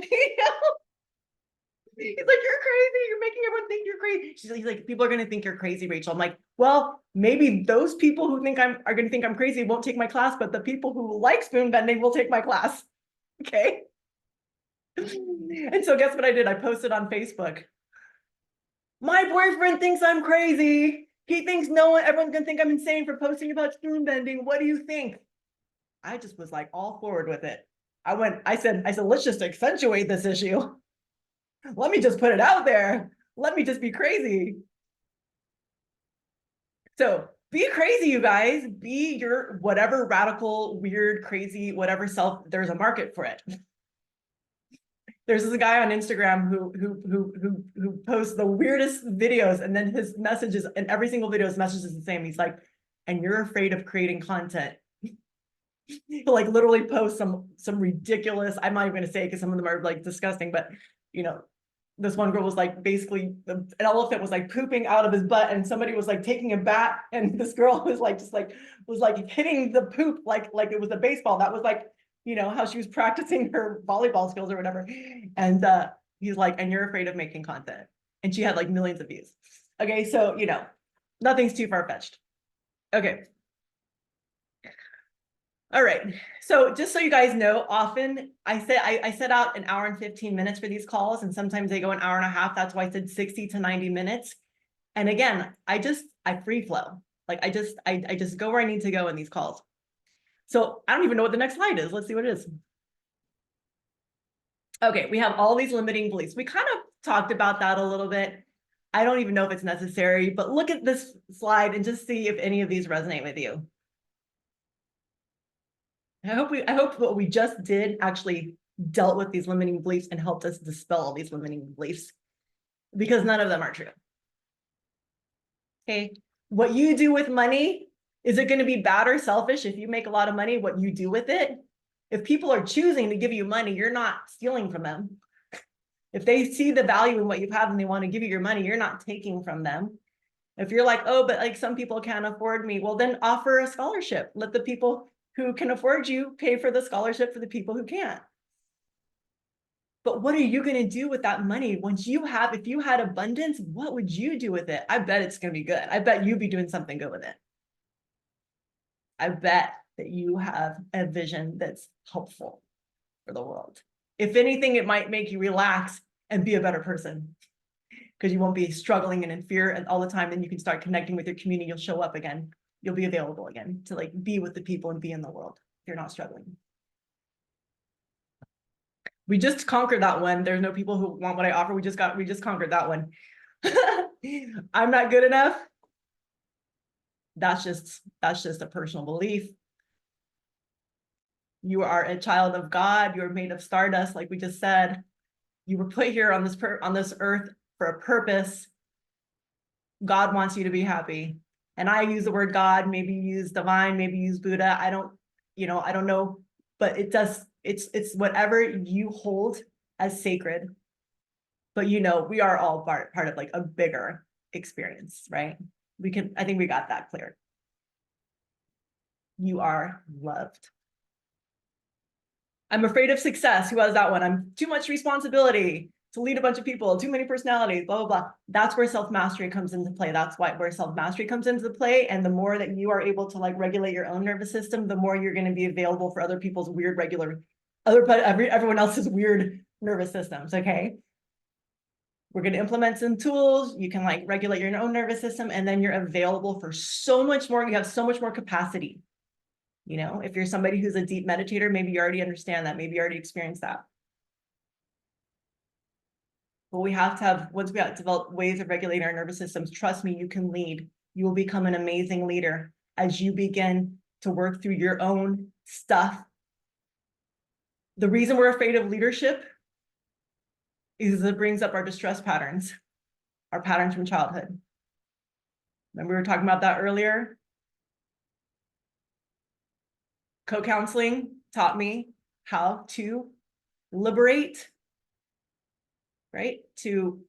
S1: he's like, you're crazy. You're making everyone think you're crazy. He's like, people are going to think you're crazy, Rachel. I'm like, well, maybe those people who think are going to think I'm crazy won't take my class, but the people who like spoon bending will take my class. Okay. And so guess what I did? I posted on Facebook. My boyfriend thinks I'm crazy. He thinks everyone's gonna think I'm insane for posting about spoon bending. What do you think? I just was like all forward with it. I said, let's just accentuate this issue. Let me just put it out there. Let me just be crazy. So be crazy, you guys. Be your whatever radical, weird, crazy, whatever self. There's a market for it. There's this guy on Instagram who posts the weirdest videos, and then his messages, and every single video his message is the same. He's like, and you're afraid of creating content. He'll like literally post some ridiculous, I'm not even gonna say because some of them are like disgusting, but you know, this one girl was like basically an elephant was like pooping out of his butt, and somebody was like taking a bat, and this girl was like hitting the poop like it was a baseball. That was like, you know, how she was practicing her volleyball skills or whatever. And he's like, and you're afraid of making content. And she had like millions of views. Okay, so, you know, nothing's too far-fetched. Okay. All right. So just so you guys know, often I set out an hour and 15 minutes for these calls, and sometimes they go an hour and a half. That's why I said 60 to 90 minutes. And again, I free flow. Like I just go where I need to go in these calls. So I don't even know what the next slide is. Let's see what it is. Okay, we have all these limiting beliefs. We kind of talked about that a little bit. I don't even know if it's necessary, but look at this slide and just see if any of these resonate with you. I hope what we just did actually dealt with these limiting beliefs and helped us dispel these limiting beliefs, because none of them are true. Okay, what you do with money, is it going to be bad or selfish if you make a lot of money? What you do with it? If people are choosing to give you money, you're not stealing from them. If they see the value in what you have and they want to give you your money, you're not taking from them. If you're like, oh, but like some people can't afford me, well, then offer a scholarship. Let the people who can afford you pay for the scholarship for the people who can't. But what are you going to do with that money once if you had abundance, what would you do with it? I bet it's going to be good. I bet you'd be doing something good with it. I bet that you have a vision that's helpful for the world. If anything, it might make you relax and be a better person, because you won't be struggling and in fear and all the time. And you can start connecting with your community. You'll show up again. You'll be available again to like be with the people and be in the world. If you're not struggling. We just conquered that one. There's no people who want what I offer. We just conquered that one. I'm not good enough. That's just a personal belief. You are a child of God. You're made of stardust, like we just said. You were put here on this earth for a purpose. God wants you to be happy. And I use the word God, maybe use divine, maybe use Buddha. I don't know, but it's whatever you hold as sacred. But we are all part of like a bigger experience, right? I think we got that clear. You are loved. I'm afraid of success. Who has that one? I'm too much responsibility to lead a bunch of people, too many personalities, blah, blah, blah. That's where self-mastery comes into play. That's where self-mastery comes into play. And the more that you are able to like regulate your own nervous system, the more you're going to be available for other people's weird, everyone else's weird nervous systems. Okay. We're going to implement some tools. You can like regulate your own nervous system, and then you're available for so much more. You have so much more capacity. If you're somebody who's a deep meditator, maybe you already understand that. Maybe you already experienced that. But we have to have, once we have developed ways of regulating our nervous systems, trust me, you can lead. You will become an amazing leader as you begin to work through your own stuff. The reason we're afraid of leadership is it brings up our distress patterns, our patterns from childhood. Remember we were talking about that earlier? Co-counseling taught me how to liberate, right? To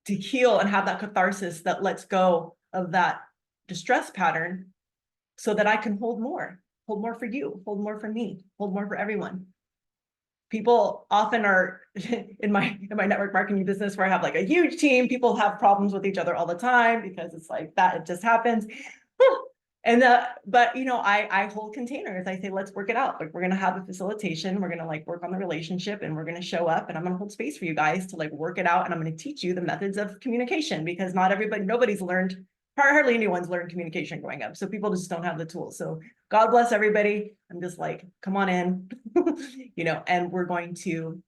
S1: heal and have that catharsis that lets go of that distress pattern so that I can hold more for you, hold more for me, hold more for everyone. People often are in my network marketing business where I have like a huge team, people have problems with each other all the time because it's like that, it just happens. And but you know, I hold containers. I say, let's work it out. Like we're gonna have a facilitation, we're gonna like work on the relationship, and we're gonna show up, and I'm gonna hold space for you guys to like work it out, and I'm gonna teach you the methods of communication, because not everybody, nobody's learned, hardly anyone's learned communication growing up. So people just don't have the tools. So God bless everybody. I'm just like, come on in, you know, and we're going to,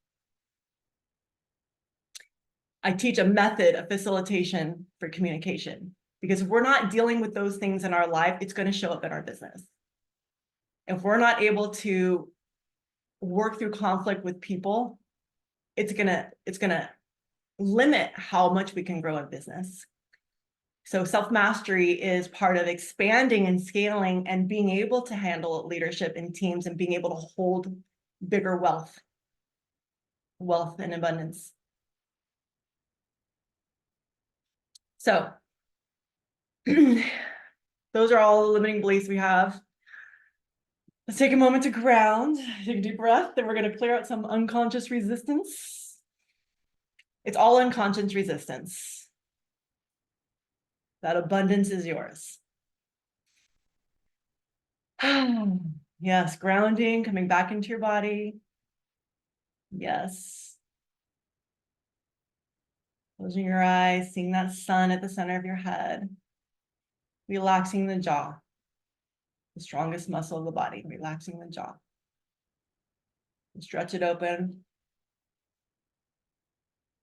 S1: I teach a method of facilitation for communication. Because if we're not dealing with those things in our life, it's going to show up in our business. If we're not able to work through conflict with people, it's gonna limit how much we can grow in business. So self-mastery is part of expanding and scaling and being able to handle leadership in teams and being able to hold bigger wealth and abundance. So those are all the limiting beliefs we have. Let's take a moment to ground, take a deep breath, then we're going to clear out some unconscious resistance. It's all unconscious resistance. That abundance is yours. Yes, grounding, coming back into your body. Yes. Closing your eyes, seeing that sun at the center of your head. Relaxing the jaw, the strongest muscle of the body, relaxing the jaw. Stretch it open.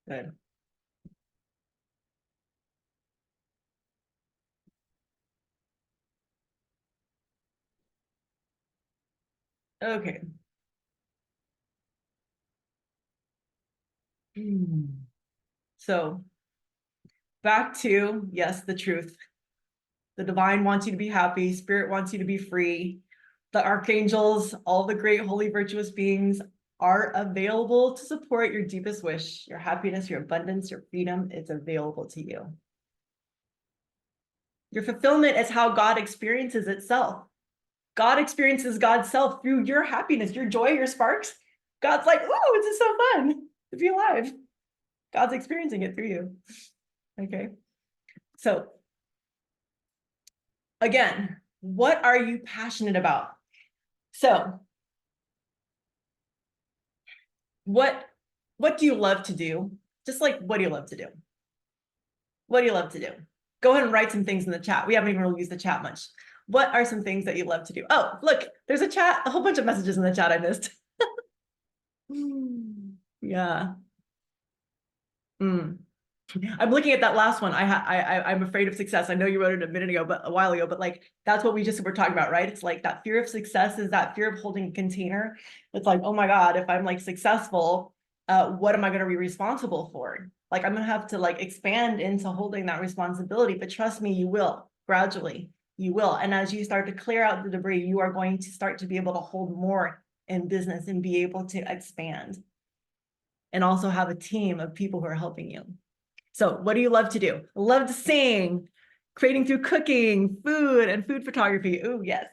S1: Good. Okay. So back to, yes, the truth. The divine wants you to be happy. Spirit wants you to be free. The archangels, all the great holy virtuous beings are available to support your deepest wish, your happiness, your abundance, your freedom. It's available to you. Your fulfillment is how God experiences itself. God experiences God's self through your happiness, your joy, your sparks. God's like, oh, this is so fun to be alive. God's experiencing it through you. Okay. So again, what are you passionate about? So what do you love to do? Just like, what do you love to do? What do you love to do? Go ahead and write some things in the chat. We haven't even really used the chat much. What are some things that you love to do? Oh, look, there's a chat, a whole bunch of messages in the chat I missed. Yeah. I'm looking at that last one. I'm afraid of success. I know you wrote it a while ago, but like, that's what we just were talking about, right? It's like that fear of success is that fear of holding a container. It's like, oh my God, if I'm like successful, what am I going to be responsible for? Like, I'm going to have to like expand into holding that responsibility, but trust me, you will gradually, you will. And as you start to clear out the debris, you are going to start to be able to hold more in business and be able to expand and also have a team of people who are helping you. So what do you love to do? Love to sing, creating through cooking, food, and food photography. Oh, yes.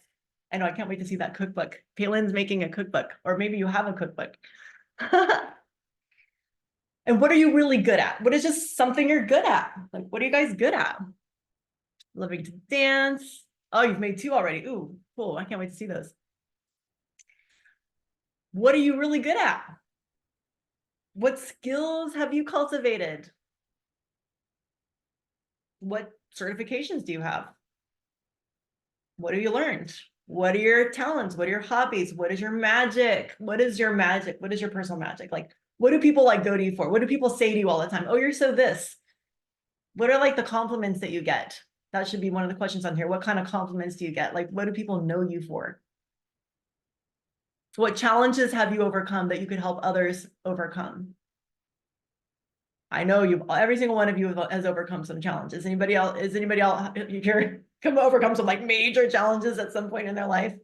S1: I know, I can't wait to see that cookbook. Paylin's making a cookbook, or maybe you have a cookbook. And what are you really good at? What is just something you're good at? Like, what are you guys good at? Loving to dance. Oh, you've made 2 already. Ooh, cool. I can't wait to see those. What are you really good at? What skills have you cultivated? What certifications do you have? What have you learned? What are your talents? What are your hobbies? What is your magic? What is your magic? What is your personal magic? Like, What do people like go to you for? What do people say to you all the time? Oh, you're so this. What are like the compliments that you get? That should be one of the questions on here. What kind of compliments do you get? Like, what do people know you for? What challenges have you overcome that you could help others overcome? I know every single one of you has overcome some challenges. Anybody else, here come overcome some like major challenges at some point in their life?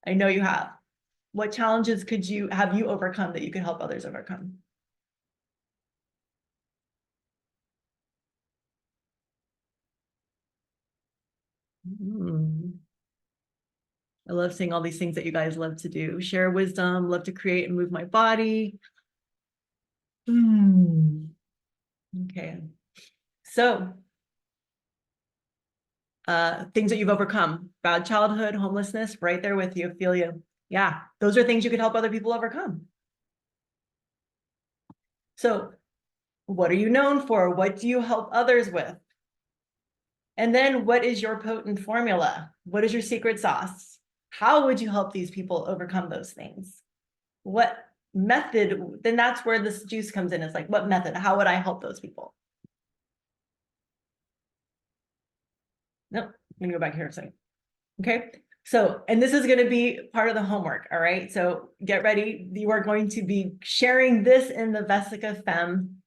S1: I know you have. What challenges have you overcome that you could help others overcome? I love seeing all these things that you guys love to do. Share wisdom, love to create and move my body. Okay. So, things that you've overcome, bad childhood, homelessness, right there with you, feel you. Yeah, those are things you could help other people overcome. So, what are you known for? What do you help others with? And then what is your potent formula? What is your secret sauce? How would you help these people overcome those things? What method? Then that's where this juice comes in. It's like, what method? How would I help those people? Nope, I'm gonna go back here a second. Okay, so, and this is going to be part of the homework. All right, so get ready. You are going to be sharing this in the Vesica Femme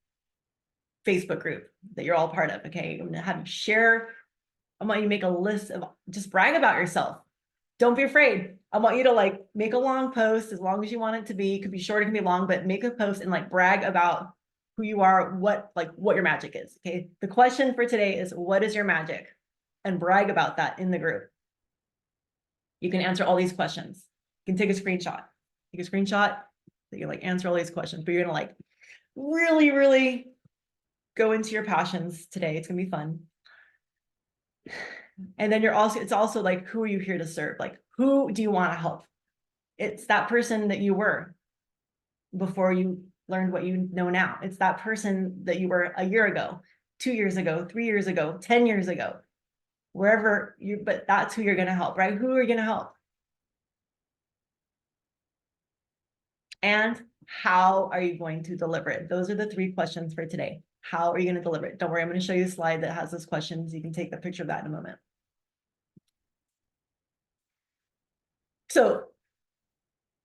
S1: Facebook group that you're all part of. Okay, I'm going to have you share. I want you to make a list of, just brag about yourself. Don't be afraid. I want you to like make a long post as long as you want it to be. It could be short, it can be long, but make a post and like brag about who you are, what your magic is. Okay, the question for today is, what is your magic? And brag about that in the group. You can answer all these questions. You can take a screenshot. Take a screenshot that you like answer all these questions, but you're gonna like really, really go into your passions today. It's gonna be fun. And then it's also like, who are you here to serve? Like, who do you want to help? It's that person that you were before you learned what you know now. It's that person that you were a year ago, 2 years ago, 3 years ago, 10 years ago, wherever but that's who you're going to help, right? Who are you going to help? And how are you going to deliver it? Those are the 3 questions for today. How are you going to deliver it? Don't worry, I'm going to show you a slide that has those questions. You can take a picture of that in a moment. So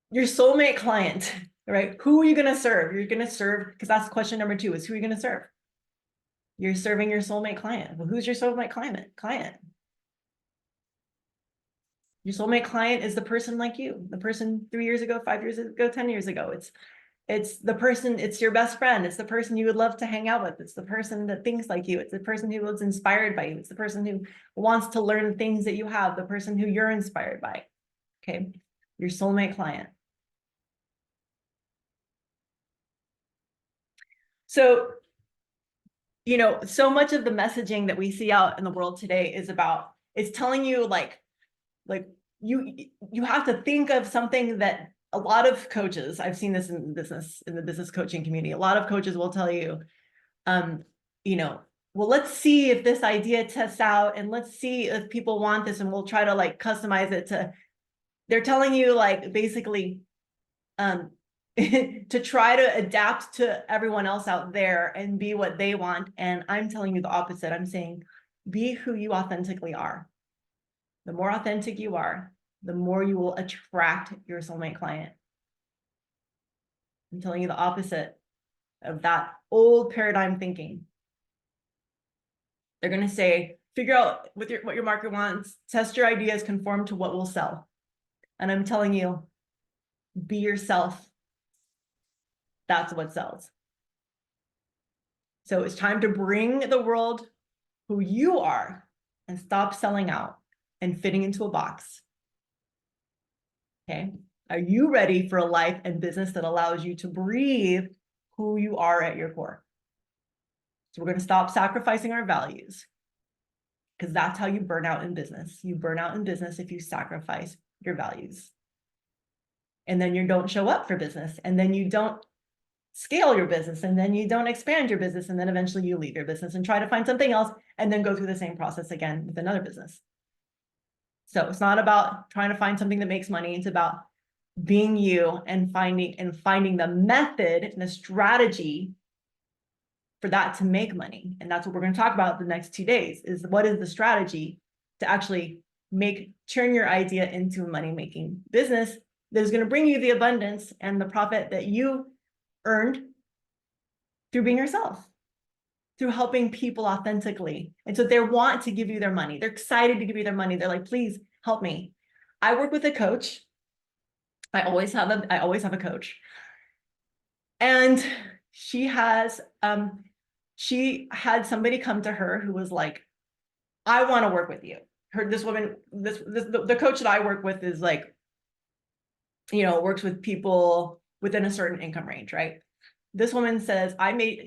S1: your soulmate client, right? Who are you going to serve? You're going to serve, because that's question number 2 is who are you going to serve? You're serving your soulmate client. Well, who's your soulmate client? Your soulmate client is the person like you, the person 3 years ago, 5 years ago, 10 years ago. It's the person, it's your best friend. It's the person you would love to hang out with. It's the person that thinks like you. It's the person who was inspired by you. It's the person who wants to learn things that you have, the person who you're inspired by. Okay, your soulmate client. So, so much of the messaging that we see out in the world today is about, it's telling you like you have to think of something that a lot of coaches, I've seen this in the business coaching community, a lot of coaches will tell you, well, let's see if this idea tests out and let's see if people want this and we'll try to like customize it they're telling you like basically to try to adapt to everyone else out there and be what they want. And I'm telling you the opposite. I'm saying, be who you authentically are. The more authentic you are, the more you will attract your soulmate client. I'm telling you the opposite of that old paradigm thinking. They're going to say, figure out what your market wants, test your ideas, conform to what will sell. And I'm telling you, be yourself. That's what sells. So it's time to bring the world who you are and stop selling out and fitting into a box. Okay. Are you ready for a life and business that allows you to breathe who you are at your core? So we're going to stop sacrificing our values, because that's how you burn out in business. You burn out in business if you sacrifice your values. And then you don't show up for business, and then you don't scale your business, and then you don't expand your business, and then eventually you leave your business and try to find something else and then go through the same process again with another business. So it's not about trying to find something that makes money. It's about being you and finding the method and the strategy for that to make money. And that's what we're going to talk about the next 2 days, is what is the strategy to actually turn your idea into a money-making business that is going to bring you the abundance and the profit that you earned through being yourself, through helping people authentically. And so they want to give you their money. They're excited to give you their money. They're like, please help me. I work with a coach. I always have a coach. And she had somebody come to her who was like, I want to work with you. The coach that I work with is like, works with people within a certain income range, right? This woman says,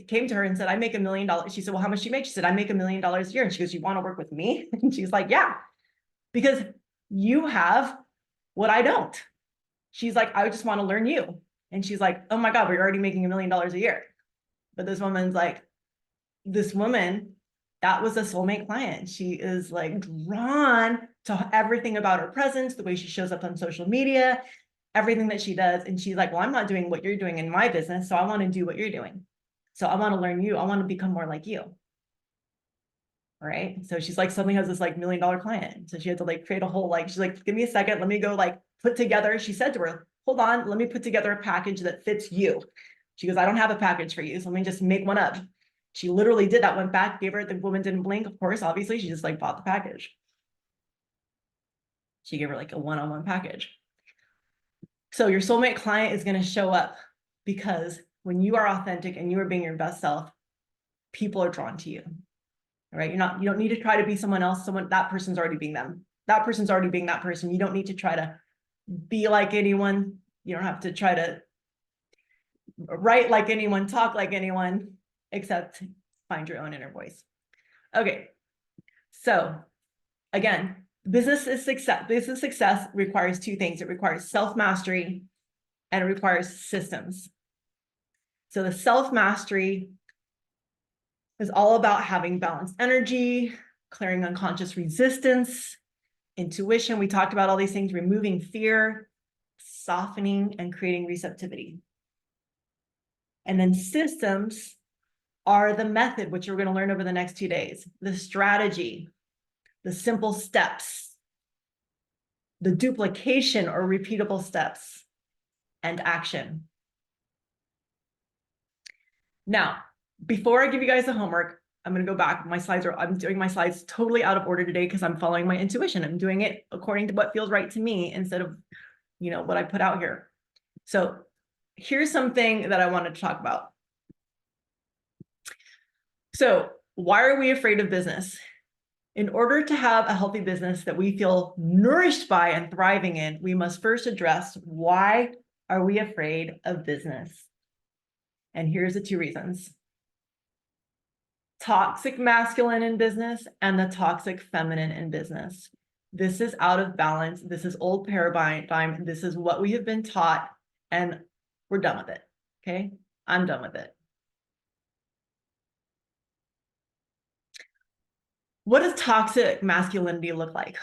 S1: came to her and said, I make $1 million. She said, well, how much do you make? She said, I make $1 million a year. And she goes, you want to work with me? And she's like, yeah, because you have what I don't. She's like, I just want to learn you. And she's like, oh my God, we're already making $1 million a year. But this woman, that was a soulmate client. She is like drawn to everything about her presence, the way she shows up on social media, everything that she does. And she's like, well, I'm not doing what you're doing in my business, so I want to do what you're doing. So I want to learn you. I want to become more like you. All right. So she's like, suddenly has this like $1 million client. So she had to like create a whole, she's like, give me a second. Let me go put together. She said to her, hold on, let me put together a package that fits you. She goes, I don't have a package for you. So let me just make one up. She literally did that, went back, gave her, the woman didn't blink. Of course, obviously, she just bought the package. She gave her a one-on-one package. So your soulmate client is going to show up because when you are authentic and you are being your best self, people are drawn to you. Right? You don't need to try to be someone else. That person's already being them. That person's already being that person. You don't need to try to be like anyone. You don't have to try to write like anyone, talk like anyone, except find your own inner voice. Okay. So again, business success requires two things. It requires self-mastery and it requires systems. So the self-mastery is all about having balanced energy, clearing unconscious resistance, intuition. We talked about all these things, removing fear, softening, and creating receptivity. And then systems are the method, which we're going to learn over the next 2 days, the strategy, the simple steps, the duplication or repeatable steps, and action. Now, before I give you guys the homework, I'm going to go back. I'm doing my slides totally out of order today because I'm following my intuition. I'm doing it according to what feels right to me instead of, what I put out here. So here's something that I wanted to talk about. So why are we afraid of business? In order to have a healthy business that we feel nourished by and thriving in, we must first address, why are we afraid of business? And here's the 2 reasons. Toxic masculine in business and the toxic feminine in business. This is out of balance. This is old paradigm. This is what we have been taught, and we're done with it. Okay? I'm done with it. What does toxic masculinity look like?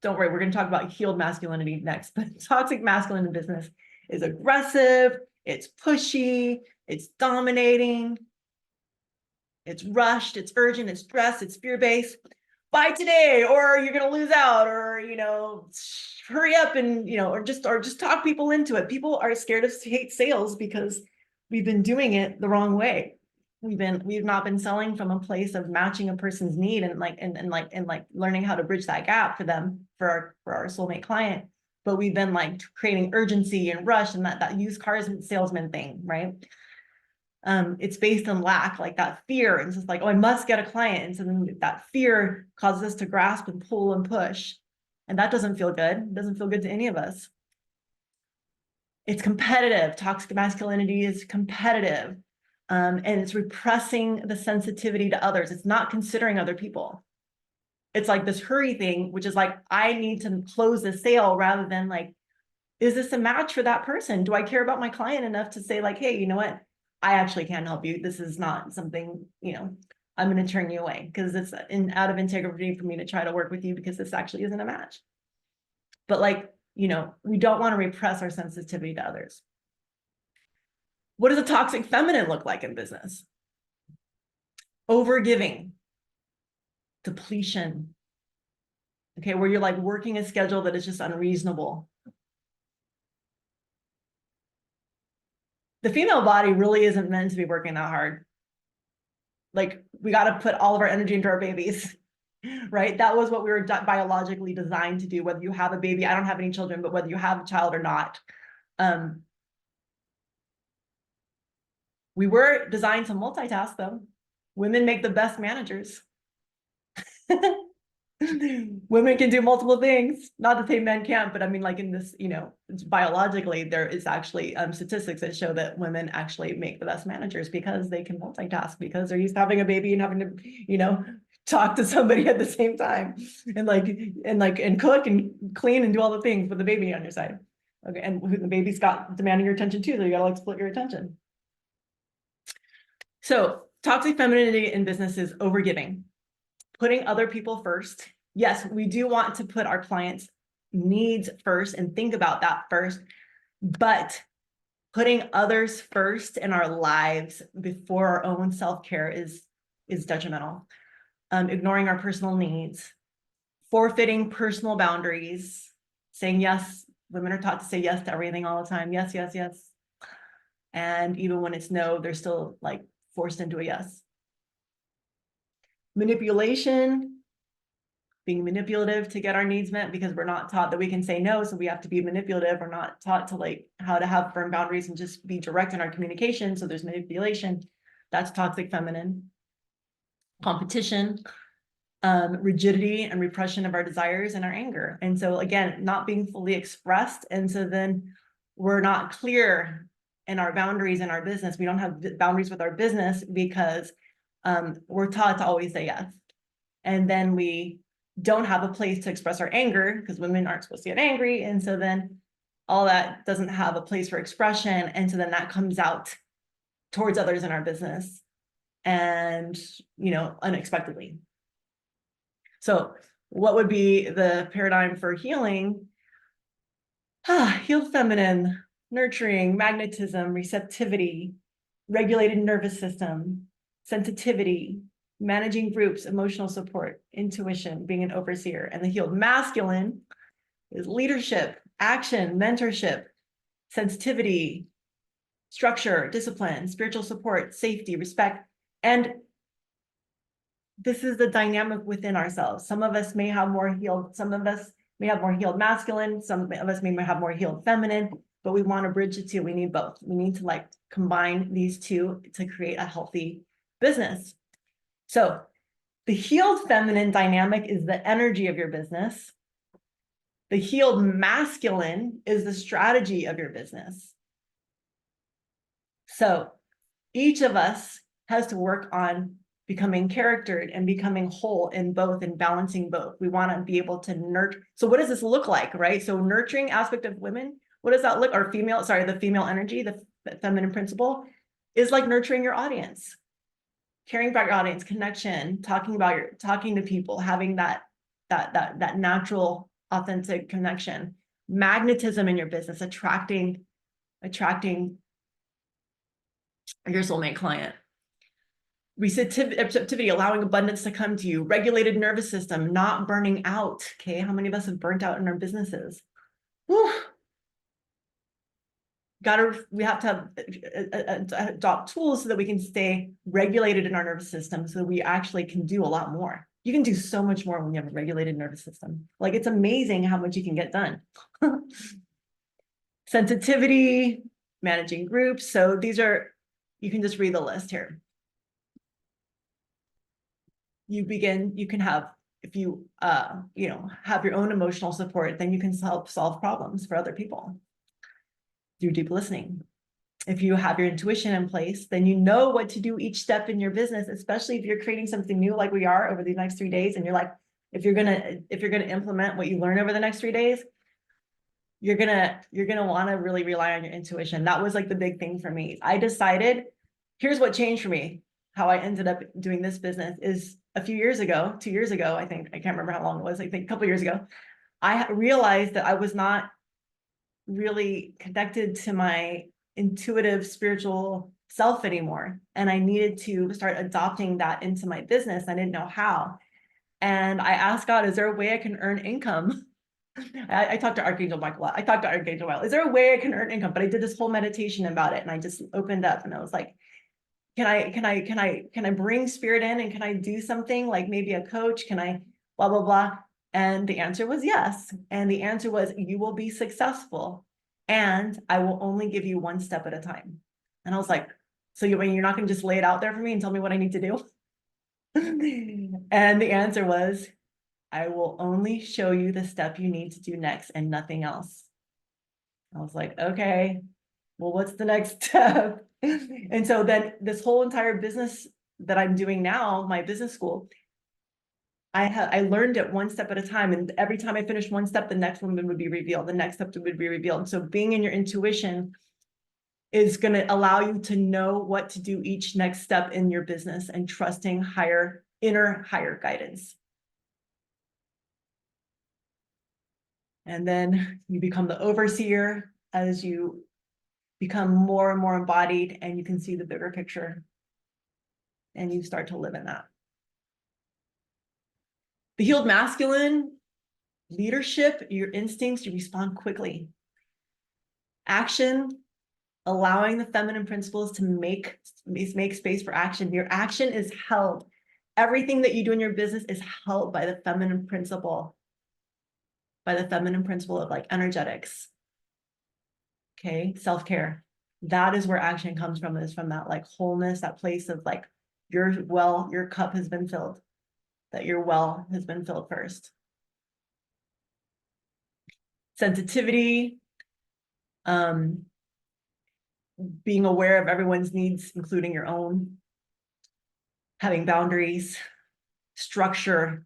S1: Don't worry, we're going to talk about healed masculinity next, but toxic masculine in business is aggressive, it's pushy, it's dominating, it's rushed, it's urgent, it's stressed, it's fear-based. Buy today, or you're going to lose out, or, hurry up and, or just talk people into it. People are scared of sales because we've been doing it the wrong way. We've not been selling from a place of matching a person's need and learning how to bridge that gap for them, for our soulmate client. But we've been creating urgency and rush and that used cars salesman thing, right? It's based on lack, that fear. And it's just I must get a client. And so then that fear causes us to grasp and pull and push. And that doesn't feel good. It doesn't feel good to any of us. It's competitive. Toxic masculinity is competitive. And it's repressing the sensitivity to others. It's not considering other people. It's this hurry thing, which is I need to close the sale rather than is this a match for that person? Do I care about my client enough to say hey, you know what? I actually can't help you. This is not something, I'm going to turn you away because it's out of integrity for me to try to work with you because this actually isn't a match. But you know, we don't want to repress our sensitivity to others. What does a toxic feminine look like in business? Overgiving, depletion. Okay, where you're like working a schedule that is just unreasonable. The female body really isn't meant to be working that hard. Like, we got to put all of our energy into our babies, right? That was what we were biologically designed to do, whether you have a baby. I don't have any children, but whether you have a child or not. We were designed to multitask, though. Women make the best managers. Women can do multiple things. Not that say men can't, but I mean, like in this, you know, biologically, there is actually statistics that show that women actually make the best managers because they can multitask, because they're used to having a baby and having to, you know, talk to somebody at the same time and cook and clean and do all the things with the baby on your side. Okay, and the baby's got demanding your attention too, so you gotta like split your attention. So toxic femininity in business is overgiving, putting other people first. Yes, we do want to put our clients' needs first and think about that first, but putting others first in our lives before our own self-care is detrimental. Ignoring our personal needs, forfeiting personal boundaries, saying yes. Women are taught to say yes to everything all the time. Yes, yes, yes. And even when it's no, they're still like forced into a yes. Manipulation, being manipulative to get our needs met, because we're not taught that we can say no, so we have to be manipulative. We're not taught to like how to have firm boundaries and just be direct in our communication, so there's manipulation. That's toxic feminine. Competition, rigidity and repression of our desires and our anger. And so again, not being fully expressed, and so then we're not clear in our boundaries in our business. We don't have boundaries with our business because we're taught to always say yes. And then we don't have a place to express our anger because women aren't supposed to get angry. And so then all that doesn't have a place for expression. And so then that comes out towards others in our business and, you know, unexpectedly. So what would be the paradigm for healing? Healed feminine, nurturing, magnetism, receptivity, regulated nervous system, sensitivity, managing groups, emotional support, intuition, being an overseer. And the healed masculine is leadership, action, mentorship, sensitivity, structure, discipline, spiritual support, safety, respect. And this is the dynamic within ourselves. Some of us may have more healed, some of us may have more healed masculine, some of us may have more healed feminine, but we want to bridge the two. We need both. We need to like combine these two to create a healthy business. So the healed feminine dynamic is the energy of your business. The healed masculine is the strategy of your business. So each of us has to work on becoming charactered and becoming whole in both and balancing both. We want to be able to nurture. So what does this look like, right? So nurturing aspect of women, what does that look, or female, sorry, the female energy, the feminine principle is like nurturing your audience, caring about your audience, connection, talking to people, having that natural, authentic connection, magnetism in your business, attracting your soulmate client. Receptivity, allowing abundance to come to you. Regulated nervous system, not burning out. Okay, how many of us have burnt out in our businesses? Whew. We have to have adopt tools so that we can stay regulated in our nervous system, so that we actually can do a lot more. You can do so much more when you have a regulated nervous system. Like, it's amazing how much you can get done. Sensitivity, managing groups. So these are, you can just read the list here. You can have, if you, you know, have your own emotional support, then you can help solve problems for other people through deep listening. If you have your intuition in place, then you know what to do each step in your business, especially if you're creating something new like we are over the next 3 days. And you're like, if you're gonna implement what you learn over the next 3 days, you're gonna want to really rely on your intuition. That was like the big thing for me. I decided, here's what changed for me. How I ended up doing this business is a few years ago, 2 years ago, I think, I can't remember how long it was, I think a couple of years ago, I realized that I was not really connected to my intuitive spiritual self anymore. And I needed to start adopting that into my business. I didn't know how. And I asked God, is there a way I can earn income? I talked to Archangel Michael. I talked to Archangel Michael. Is there a way I can earn income? But I did this whole meditation about it. And I just opened up and I was like, can I bring spirit in and can I do something like maybe a coach? Can I blah, blah, blah. And the answer was yes. And the answer was, you will be successful and I will only give you one step at a time. And I was like, so you're not going to just lay it out there for me and tell me what I need to do? And the answer was, I will only show you the step you need to do next and nothing else. I was like, okay, well, what's the next step? And so then this whole entire business that I'm doing now, my business school, I learned it one step at a time. And every time I finished one step, the next one would be revealed. The next step would be revealed. So being in your intuition is going to allow you to know what to do each next step in your business and trusting inner higher guidance. And then you become the overseer as you become more and more embodied and you can see the bigger picture and you start to live in that. The healed masculine, leadership, your instincts, you respond quickly. Action, allowing the feminine principles to make space for action. Your action is held. Everything that you do in your business is held by the feminine principle, of like energetics. Okay, self-care. That is where action comes from, is from that like wholeness, that place of like your cup has been filled, that your well has been filled first. Sensitivity, being aware of everyone's needs, including your own, having boundaries, structure,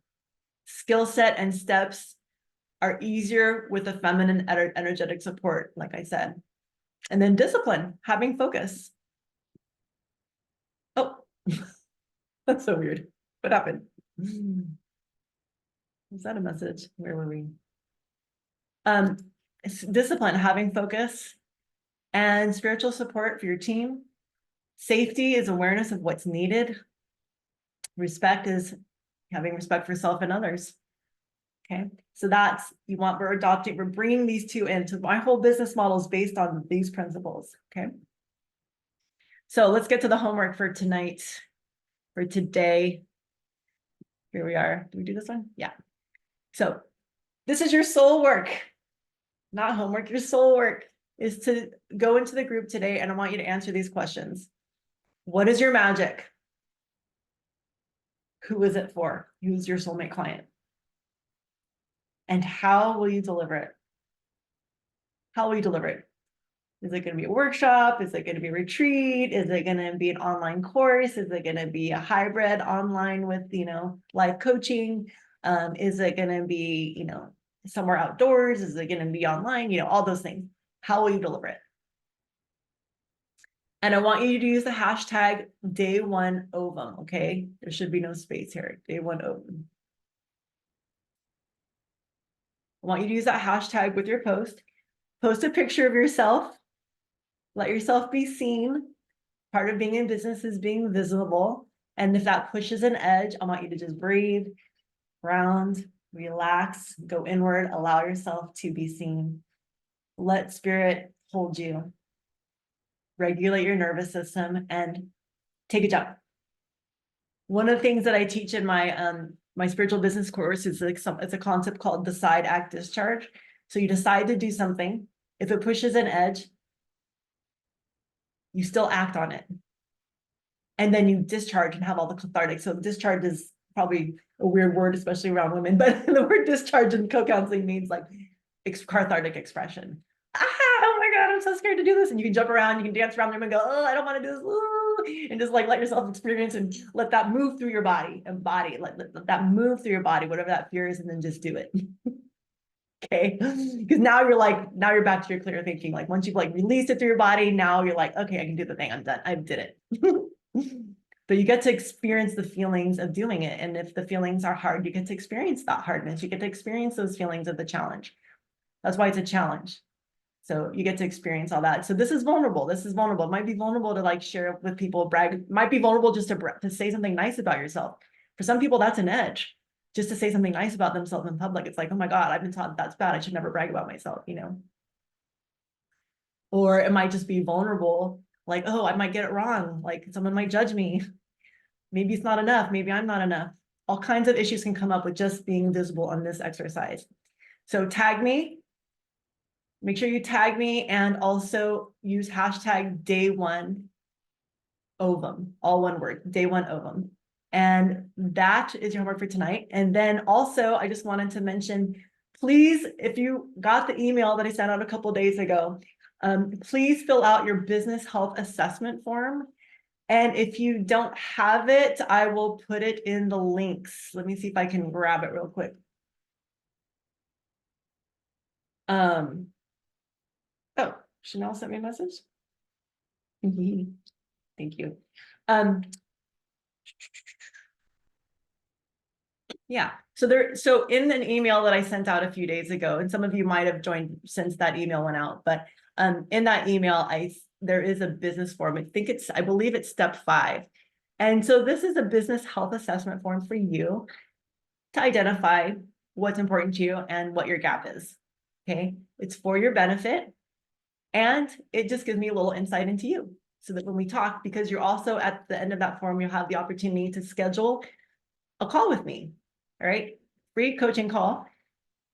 S1: skill set and steps are easier with a feminine energetic support, like I said. And then discipline, having focus. Oh, that's so weird. What happened? Was that a message? Where were we? Discipline, having focus, and spiritual support for your team. Safety is awareness of what's needed. Respect is having respect for self and others. Okay, so we're bringing these two into my whole business model is based on these principles. Okay, so let's get to the homework for tonight, for today. Here we are. Do we do this one? Yeah. So this is your soul work, not homework. Your soul work is to go into the group today, and I want you to answer these questions. What is your magic? Who is it for? Who's your soulmate client? And how will you deliver it? How will you deliver it? Is it going to be a workshop? Is it going to be a retreat? Is it going to be an online course? Is it going to be a hybrid online with, live coaching? Is it going to be, somewhere outdoors? Is it going to be online? All those things. How will you deliver it? And I want you to use the hashtag day1 OVUM, okay? There should be no space here, day1 OVUM. I want you to use that hashtag with your post. Post a picture of yourself. Let yourself be seen. Part of being in business is being visible. And if that pushes an edge, I want you to just breathe, ground, relax, go inward, allow yourself to be seen. Let spirit hold you. Regulate your nervous system and take a jump. One of the things that I teach in my my spiritual business course is it's a concept called decide, act, discharge. So you decide to do something. If it pushes an edge, you still act on it. And then you discharge and have all the cathartic. So discharge is probably a weird word, especially around women, but the word discharge in co-counseling means like cathartic expression. Oh my God, I'm so scared to do this. And you can jump around, you can dance around the room and go, oh, I don't want to do this. Ooh, and just like let yourself experience and let that move through your body and let that move through your body, whatever that fear is, and then just do it. Okay, because now you're back to your clear thinking. Like once you've like released it through your body, now you're like, okay, I can do the thing. I'm done. I did it. But you get to experience the feelings of doing it. And if the feelings are hard, you get to experience that hardness. You get to experience those feelings of the challenge. That's why it's a challenge. So you get to experience all that. So this is vulnerable. This is vulnerable. It might be vulnerable to like share with people, brag. It might be vulnerable just to say something nice about yourself. For some people, that's an edge. Just to say something nice about themselves in public. It's like, oh my God, I've been taught that's bad. I should never brag about myself, you know? Or it might just be vulnerable. Like, oh, I might get it wrong. Like someone might judge me. Maybe it's not enough. Maybe I'm not enough. All kinds of issues can come up with just being visible on this exercise. So tag me. Make sure you tag me and also use hashtag day1 OVUM, all one word, day1 OVUM. And that is your homework for tonight. And then also, I just wanted to mention, please, if you got the email that I sent out a couple days ago, please fill out your business health assessment form. And if you don't have it, I will put it in the links. Let me see if I can grab it real quick. Oh, Chanel sent me a message. Thank you. Yeah, so in an email that I sent out a few days ago, and some of you might have joined since that email went out, but in that email, there is a business form. I believe it's step 5. And so this is a business health assessment form for you to identify what's important to you and what your gap is. Okay, it's for your benefit. And it just gives me a little insight into you so that when we talk, because you're also at the end of that form, you'll have the opportunity to schedule a call with me. All right, free coaching call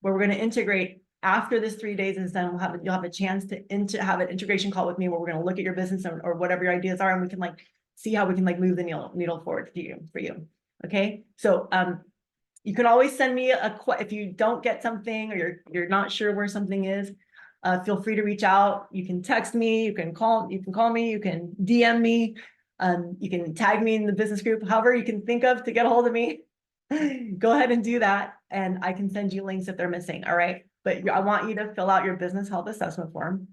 S1: where we're going to integrate after this 3 days is done. You'll have a chance to have an integration call with me where we're going to look at your business or whatever your ideas are, and we can like see how we can like move the needle forward for you. Okay, so you can always send me if you don't get something or you're not sure where something is. Feel free to reach out. You can text me. You can call me. You can DM me. You can tag me in the business group. However you can think of to get a hold of me. Go ahead and do that, and I can send you links if they're missing. All right, but I want you to fill out your business health assessment form.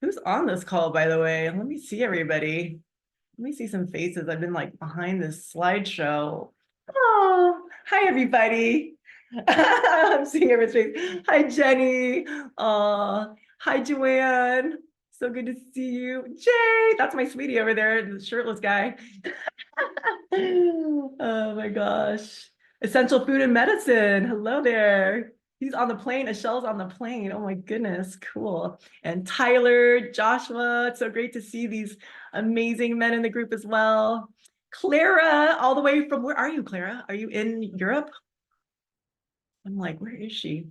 S1: Who's on this call, by the way? Let me see everybody. Let me see some faces. I've been like behind this slideshow. Oh, hi everybody. I'm seeing everybody's face. Hi Jenny. Hi Joanne. So good to see you. Jay, that's my sweetie over there, the shirtless guy. Oh my gosh. Essential Food and Medicine. Hello there. He's on the plane. Michelle's on the plane. Oh my goodness. Cool. And Tyler, Joshua. It's so great to see these amazing men in the group as well. Clara, all the way from, where are you, Clara? Are you in Europe? I'm like, where is she?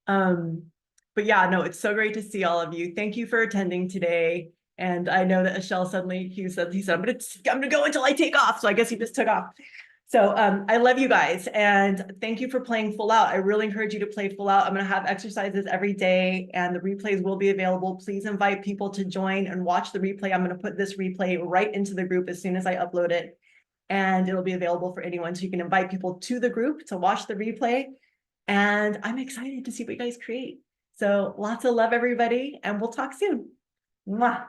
S1: But yeah, no, it's so great to see all of you. Thank you for attending today. And I know that Michelle suddenly, he said, I'm gonna go until I take off. So I guess he just took off. So I love you guys, and thank you for playing Full Out. I really encourage you to play Full Out. I'm gonna have exercises every day, and the replays will be available. Please invite people to join and watch the replay. I'm gonna put this replay right into the group as soon as I upload it, and it'll be available for anyone. So you can invite people to the group to watch the replay. And I'm excited to see what you guys create. So lots of love, everybody, and we'll talk soon. Mwah.